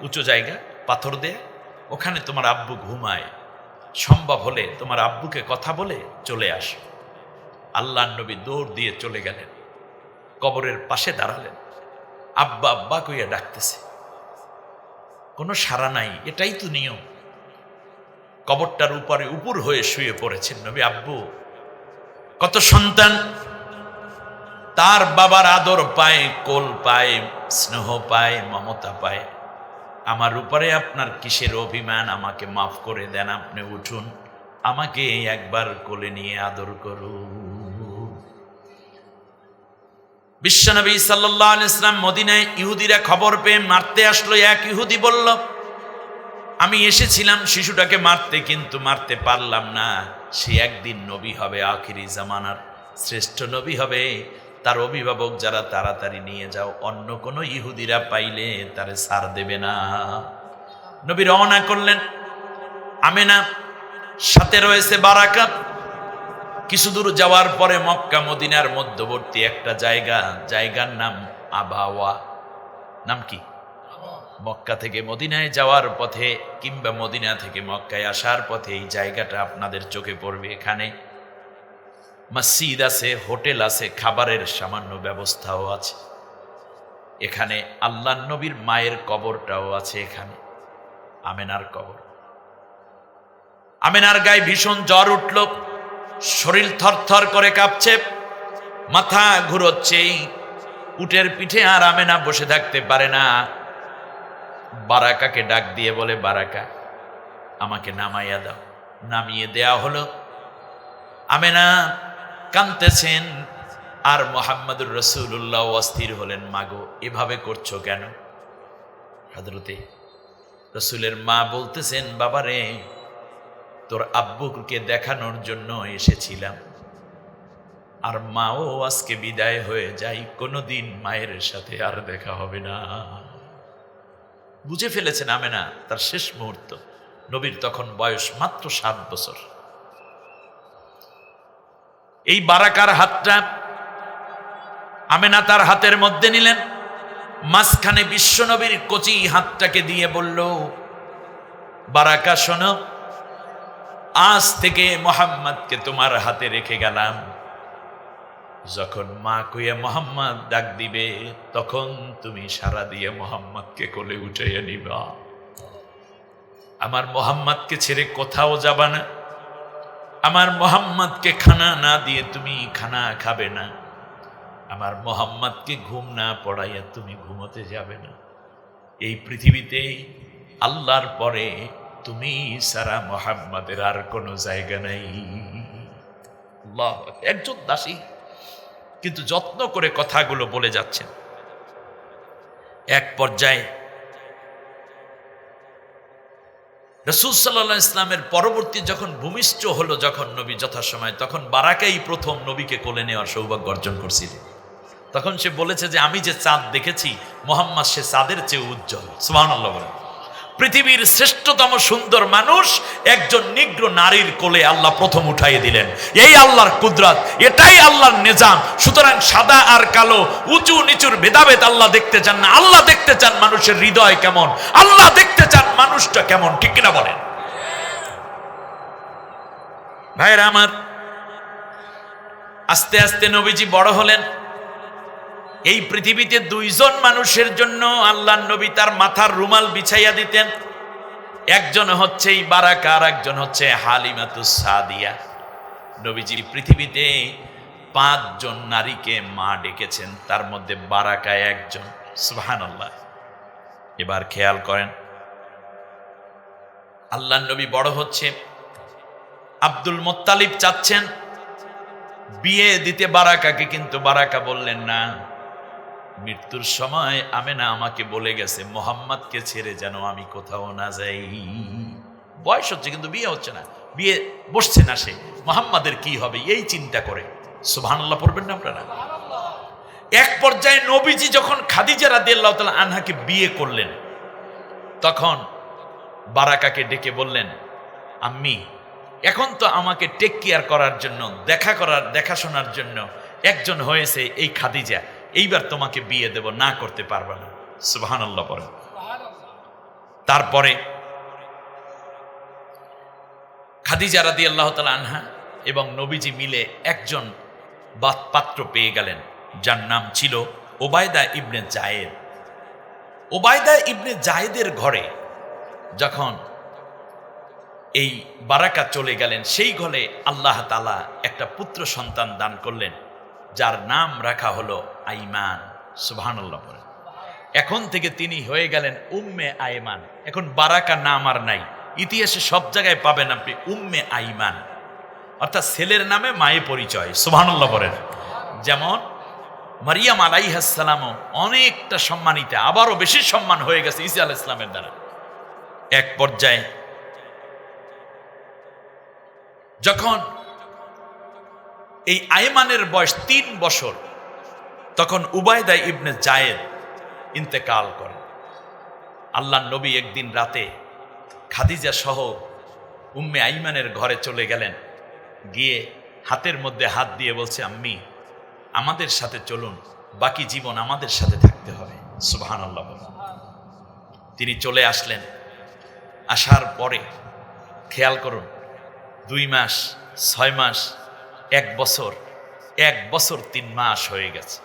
উঁচু জায়গা, পাথর দেয়া, ওখানে তোমার আব্বু ঘুমায়, সম্ভব হলে তোমার আব্বুকে কথা বলে চলে আসো। আল্লাহর নবী দৌড় দিয়ে চলে গেলেন, কবরের পাশে দাঁড়ালেন, আব্বা আব্বা কইয়া ডাকতেছে, কোনো সাড়া নাই। এটাই তো নিয়ম। কবরটার উপরে উপর হয়ে শুয়ে পড়েছেন নবী। আব্বু, কত সন্তান তার বাবার আদর পায়, কোল পায়, স্নেহ পায়, মমতা পায়, আমার উপরে আপনার কিসের অভিমান? আমাকে মাফ করে দেন, আপনি উঠুন, আমাকে একবার কোলে নিয়ে আদর করুন। বিশ্বনবী সাল্লাল্লাহু আলাইহি ওয়াসাল্লাম মদিনায় ইহুদিরা খবর পেয়ে মারতে আসলো। এক ইহুদি বলল, আমি এসেছিলাম শিশুটাকে মারতে, কিন্তু মারতে পারলাম না। সে একদিন নবী হবে, আখিরি জামানার শ্রেষ্ঠ নবী হবে, তার অভিভাবক যারা তাড়াতাড়ি নিয়ে যাও, অন্য কোনো ইহুদিরা পাইলে তারে ছাড় দেবে না। নবী রওনা করলেন। আমেনা সাথে রয়েছে বারাকা। কিছু দূর যাওয়ার পরে মক্কা মদিনার মধ্যবর্তী একটা জায়গার নাম আবাওয়া। নাম কি? মক্কা থেকে মদিনায় যাওয়ার পথে কিংবা মদিনা থেকে মক্কায় আসার পথে এই জায়গাটা আপনাদের চোখে পড়বে। এখানে মসজিদ আছে, হোটেল আছে, খাবারের সামান্য ব্যবস্থাও আছে। এখানে আল্লাহর নবীর মায়ের কবরটাও আছে। এখানে আমেনার কবর। আমেনার গায়ে ভীষণ জ্বর উঠল, শরীর থরথর করে কাঁপছে, মাথা ঘুরোচ্ছে। উটের পিঠে আর আমেনা বসে থাকতে পারে না। বারাকাকে ডাক দিয়ে বলে, বারাকা আমাকে নামাইয়া দাও। নামিয়ে দেয়া হলো। আমেনা কাঁদতেছেন, আর মুহাম্মদুর রাসূলুল্লাহ অস্থির হলেন, মাগো এভাবে করছো কেন? হযরতে রাসূলের মা বলতেছেন, বাবারে তোর আব্বুকে দেখানোর জন্য এসেছিলাম, আর মাও আজকে বিদায় হয়ে যায়, কোনোদিন মায়ের সাথে আর দেখা হবে না। বুঝে ফেলেছেন আমেনা তার শেষ মুহূর্ত। নবীর তখন বয়স মাত্র 7 বছর। এই বারাকার হাতটা আমেনা তার হাতের মধ্যে নিলেন, মাঝখানে বিশ্বনবীর কচি হাতটাকে দিয়ে বলল, বারাকা শোনো, আজ থেকে মোহাম্মদকে তোমার হাতে রেখে গেলাম। যখন মা কইয়া মোহাম্মদ ডাক দিবে, তখন তুমি সাড়া দিয়ে মোহাম্মদকে কোলে উঠাইয়া নিবা। আমার মোহাম্মদকে ছেড়ে কোথাও যাবা না। আমার মোহাম্মদকে খানা না দিয়ে তুমি খানা খাবে না। আমার মোহাম্মদকে ঘুম না পড়াইয়া তুমি ঘুমোতে যাবে না। এই পৃথিবীতে আল্লাহর পরে তুমি সারা মোহাম্মদের আর কোনো জায়গা নাই। আল্লাহ, একজন দাসী কিন্তু যত্ন করে কথাগুলো বলে যাচ্ছেন। এক পর্যায়ে রাসূল সাল্লাল্লাহু আলাইহি ইসলামের পরবর্তী যখন ভূমিষ্ঠ হলো যখন নবী যথাসময়, তখন বারাকাই প্রথম নবীকে কোলে নেওয়ার সৌভাগ্য অর্জন করছিলেন। তখন সে বলেছে যে আমি যে চাঁদ দেখেছি, মোহাম্মদ সে চাঁদের চেয়ে উজ্জ্বল। সুবহানাল্লাহ বলেন। পৃথিবীর শ্রেষ্ঠতম সুন্দর মানুষ একজন নিগ্র নারীর কোলে আল্লাহ প্রথম উঠাইয়ে দিলেন। এই আল্লাহর কুদরত, এটাই আল্লাহর নিজাম। সুতরাং সাদা আর কালো, উঁচু নিচুর ভেদাভেদ আল্লাহ দেখতে চান না। আল্লাহ দেখতে চান মানুষের হৃদয় কেমন, আল্লাহ দেখতে চান মানুষটা কেমন। ঠিক কিনা বলেন ভাইরা আমার? আস্তে আস্তে নবীজি বড় হলেন। এই পৃথিবীতে দুইজন মানুষের জন্য আল্লাহর নবী তার মাথার রুমাল বিছাইয়া দিতেন। একজন হচ্ছে এই বারাকা, আর একজন হচ্ছে হালিমাতুস সাদিয়া। নবীজি পৃথিবীতে 5 জন নারীকে মা ডেকেছেন, তার মধ্যে বারাকা একজন। সুবহানাল্লাহ। এবার খেয়াল করেন, আল্লাহর নবী বড় হচ্ছে। আব্দুল মুত্তালিব চাচ্ছেন বিয়ে দিতে বারাকাকে, কিন্তু বারাকা বললেন না। মৃত্যুর সময় আমেনা আমাকে বলে গেছে, মোহাম্মদকে ছেড়ে যেন আমি কোথাও না যাই। বয়স হচ্ছে কিন্তু বিয়ে হচ্ছে না, বিয়ে বসছে না সে। মোহাম্মদের কি হবে এই চিন্তা করে। সুবহানাল্লাহ পড়বেন না আপনারা? এক পর্যায়ে নবীজি যখন খাদিজা রাদিয়াল্লাহু তাআলা আনহাকে বিয়ে করলেন, তখন বারাকাকে ডেকে বললেন, আম্মি, এখন তো আমাকে টেক কেয়ার করার জন্য, দেখাশোনার জন্য একজন হয়েছে এই খাদিজা, এইবার তোমাকে বিয়ে দেব, না করতে পারবে না। সুবহানাল্লাহ পড়েন। তারপরে খাদিজা রাদিয়াল্লাহু তাআলা আনহা এবং নবীজি মিলে একজন পাত্র পেয়ে গেলেন, যার নাম ছিল ওবায়দা ইবনে জায়েদ। ওবায়দা ইবনে জায়েদের ঘরে যখন এই বারাকা চলে গেলেন, সেই ঘরে আল্লাহ তাআলা একটা পুত্র সন্তান দান করলেন, যার নাম রাখা হলো আইমান। সুবহানাল্লাহ বলেন। এখন থেকে তিনি হয়ে গেলেন উম্মে আইমান। এখন বারাকা নাম আর নাই, ইতিহাসে সব জায়গায় পাবেন আপনি উম্মে আইমান, অর্থাৎ ছেলের নামে মায়ে পরিচয়। সুবহানাল্লাহ বলেন। যেমন মারিয়াম আলাইহিস সালামও অনেকটা সম্মানিত, আবারও বেশি সম্মান হয়ে গেছে ঈসা আলাইহিস সালামের দ্বারা। এক পর্যায়ে যখন এই আইমানের বয়স 3 বছর, তখন উবায়দা ইবনে জায়েদ ইন্তেকাল করেন। আল্লাহর নবী একদিন রাতে খাদিজা সহ উম্মে আইমানের ঘরে চলে গেলেন। গিয়ে হাতের মধ্যে হাত দিয়ে বলছে, আম্মি, আমাদের সাথে চলুন, বাকি জীবন আমাদের সাথে থাকতে হবে। সুবহানাল্লাহ। তিনি চলে আসলেন। আসার পরে খেয়াল করুন, 2 মাস, 6 মাস, 1 বছর, 1 বছর 3 মাস হয়ে গেছে।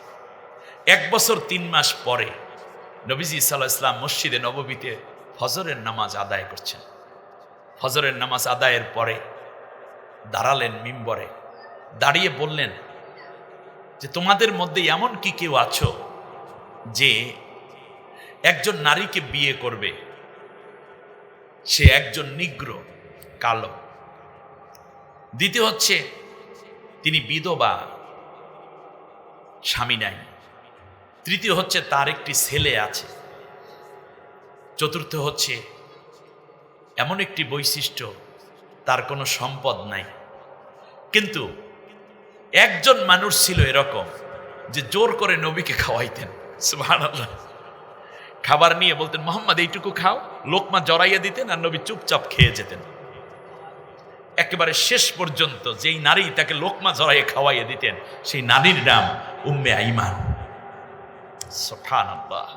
1 বছর 3 মাস পরে নবীজি সাল্লাল্লাহু আলাইহি ওয়াসাল্লাম মসজিদে নববীতে ফজরের নামাজ আদায় করছেন। ফজরের নামাজ আদায়ের পরে দাঁড়ালেন মিম্বরে, দাঁড়িয়ে বললেন যে তোমাদের মধ্যে এমন কি কেউ আছো যে একজন নারীকে বিয়ে করবে, সে একজন নিগ্র, কালো। দ্বিতীয় হচ্ছে তিনি বিধবা, স্বামী নাই। তৃতীয় হচ্ছে তার একটি ছেলে আছে। চতুর্থ হচ্ছে এমন একটি বৈশিষ্ট্য, তার কোনো সম্পদ নাই। কিন্তু একজন মানুষ ছিল এরকম যে জোর করে নবীকে খাওয়াইতেন। সুবহানাল্লাহ। খাবার নিয়ে বলতেন, মোহাম্মদ এইটুকু খাও, লোকমা জড়াইয়া দিতেন আর নবী চুপচাপ খেয়ে যেতেন। একেবারে শেষ পর্যন্ত যেই নারী তাকে লোকমা জড়াইয়ে খাওয়াইয়া দিতেন, সেই নারীর নাম উম্মে আইমান। সুবহানাল্লাহ।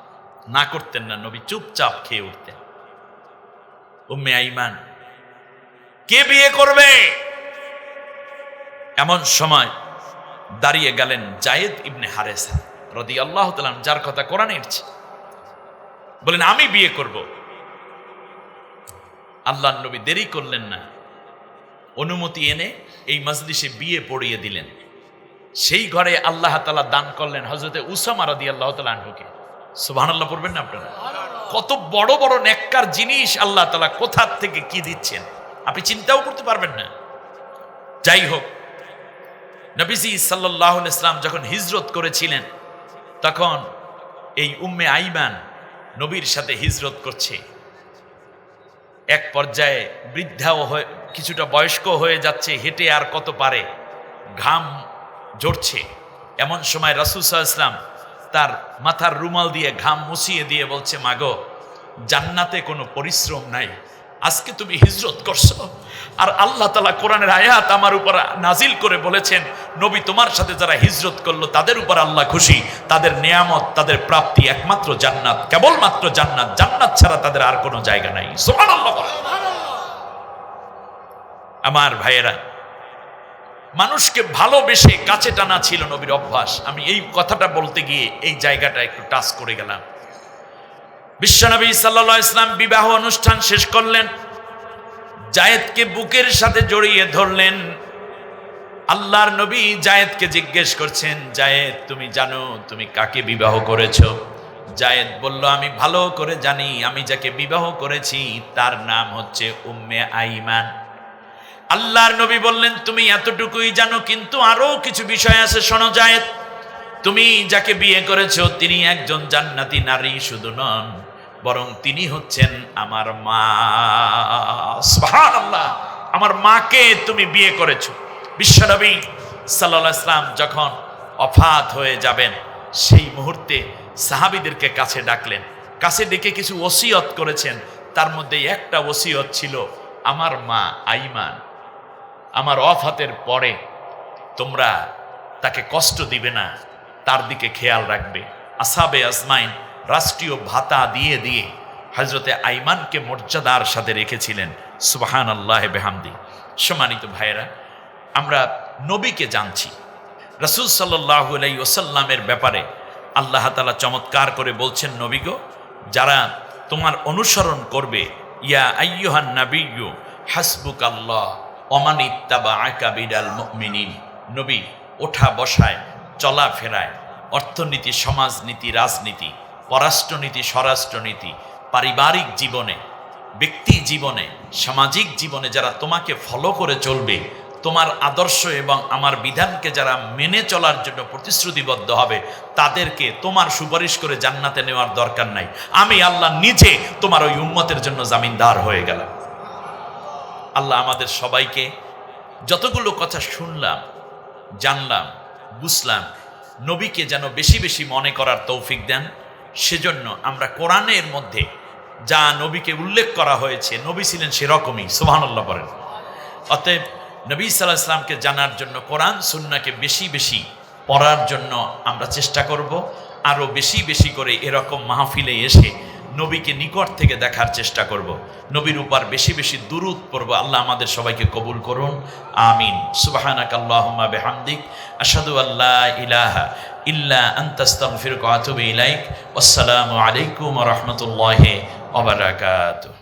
না করতেন না, নবী চুপচাপ খেয়ে উঠতেন। উম্মে আইমান কে বিয়ে করবে? এমন সময় দাঁড়িয়ে গেলেন জায়েদ ইবনে হারেসা রাদিয়াল্লাহু তাআলা, যার কথা কোরআনে এসেছে, বলেন আমি বিয়ে করব। আল্লাহর নবী দেরি করলেন না, অনুমতি এনে এই মজলিসে বিয়ে পড়িয়ে দিলেন। সেই ঘরে আল্লাহ তাআলা দান করলেন হযরতে উসামা রাদিয়াল্লাহু তাআলা আনহুকে। সুবহানাল্লাহ পড়বেন না আপনারা? কত বড় বড় নেককার জিনিস আল্লাহ তাআলা কোথা থেকে কি দিচ্ছেন আপনি চিন্তাও করতে পারবেন না। যাই হোক, নবীজি সাল্লাল্লাহু আলাইহি ওয়াসাল্লাম যখন হিজরত করেছিলেন তখন এই উম্মে আইমান নবীর সাথে হিজরত করছে। এক পর্যায়ে বৃদ্ধাও হয়ে কিছুটা বয়স্ক হয়ে যাচ্ছে, হেঁটে আর কত পারে, ঘাম ঝরছে। এমন সময় রাসূল সাল্লাল্লাহু আলাইহি ওয়াসাল্লাম তার মাথার রুমাল দিয়ে ঘাম মুছিয়ে দিয়ে বলছে, মাগো, জান্নাতে কোনো পরিশ্রম নাই, আজকে তুমি হিজরত করছো আর আল্লাহ তাআলা কোরআনের আয়াত আমার উপর নাজিল করে বলেছেন, নবী তোমার সাথে যারা হিজরত করলো তাদের উপর আল্লাহ খুশি, তাদের নিয়ামত, তাদের প্রাপ্তি একমাত্র জান্নাত, কেবলমাত্র জান্নাত, জান্নাত ছাড়া তাদের আর কোনো জায়গা নাই। সুবহানাল্লাহ। আমার ভাইয়েরা, মানুষকে ভালোবেসে কাছে টানা ছিল নবীর অভ্যাস। আমি এই কথাটা বলতে গিয়ে এই জায়গাটা একটু টাচ করে গেলাম। বিশ্বনবী সাল্লাল্লাহু আলাইহি ওয়াসাল্লাম বিবাহ অনুষ্ঠান শেষ করলেন, জায়েদকে বুকের সাথে জড়িয়ে ধরলেন। আল্লাহর নবী জায়েদকে জিজ্ঞেস করছেন, জায়েদ তুমি জানো তুমি কাকে বিবাহ করেছো? জায়েদ বলল, আমি ভালো করে জানি, আমি যাকে বিবাহ করেছি তার নাম হচ্ছে উম্মে আইমান। আল্লাহর নবী বললেন, তুমি এতটুকুই জানো, কিন্তু আরো কিছু বিষয় আছে, শোনো জায়েদ, তুমি যাকে বিয়ে করেছো তিনি একজন জান্নাতি নারী শুধু নন, বরং তিনি হচ্ছেন আমার মা। সুবহানাল্লাহ, আমার মাকে তুমি বিয়ে করেছো। বিশ্বনবী সাল্লাল্লাহু আলাইহি ওয়াসাল্লাম যখন ওফাত হয়ে যাবেন সেই মুহূর্তে সাহাবীদেরকে কাছে ডাকলেন, কাছে ডেকে কিছু ওসিয়ত করেছেন। তার মধ্যে একটা ওসিয়ত ছিল, আমার মা আইমান আমার ওফাতের পরে তোমরা তাকে কষ্ট দিবে না, তার দিকে খেয়াল রাখবে। আসহাবে আজমাইন রাষ্ট্রীয় ভাতা দিয়ে দিয়ে হযরতে আইমানকে মর্যাদার সাথে রেখেছিলেন। সুবহানাল্লাহ বিহামদি। সম্মানিত ভাইয়েরা, আমরা নবীকে জানছি, রাসূল সাল্লাল্লাহু আলাইহি ওয়াসাল্লামের ব্যাপারে আল্লাহ তাআলা চমৎকার করে বলছেন, নবী গো, যারা তোমার অনুসরণ করবে, ইয়া আইয়ুহান নাবিয়্যু হাসবুকাল্লাহ ওয়া মান ইত্তাবাআকা মিনাল মুমিনিন। নবী ওঠা বসায়, চলাফেরায়, অর্থনীতি, সমাজনীতি, রাজনীতি, পররাষ্ট্রনীতি, স্বরাষ্ট্রনীতি, পারিবারিক জীবনে, ব্যক্তি জীবনে, সামাজিক জীবনে যারা তোমাকে ফলো করে চলবে, তোমার আদর্শ এবং আমার বিধানকে যারা মেনে চলার জন্য প্রতিশ্রুতিবদ্ধ হবে, তাদেরকে তোমার সুপারিশ করে জান্নাতে নেওয়ার দরকার নাই। আমি আল্লাহ নিজে তোমার ওই উম্মতের জন্য জামিনদার হয়ে গেলাম। আল্লাহ আমাদের সবাইকে যতগুলো কথা শুনলাম, জানলাম, বুঝলাম, নবীকে যেন বেশি বেশি মনে করার তৌফিক দেন। সেজন্য আমরা কোরআনের মধ্যে যা নবীকে উল্লেখ করা হয়েছে, নবী ছিলেন সেরকমই। সুবহানাল্লাহ বলেন। অতএব নবী সাল্লাল্লাহু আলাইহি ওয়াসাল্লামকে জানার জন্য কোরআন সুন্নাহকে বেশি বেশি পড়ার জন্য আমরা চেষ্টা করব। আরও বেশি বেশি করে এরকম মাহফিলে এসে নবীকে নিকট থেকে দেখার চেষ্টা করব। নবীর উপর বেশি বেশি দুরূদ পড়ব। আল্লাহ আমাদের সবাইকে কবুল করুন, আমিন। সুবহানাকাল্লাহুম্মা বিহামদিক, আশহাদু আল্লা ইলাহা ইল্লা আনতা আস্তাগফিরুকা ওয়া আতুবু ইলাইক। আসসালামু আলাইকুম ওয়া রাহমাতুল্লাহি ওয়া বারাকাতুহু।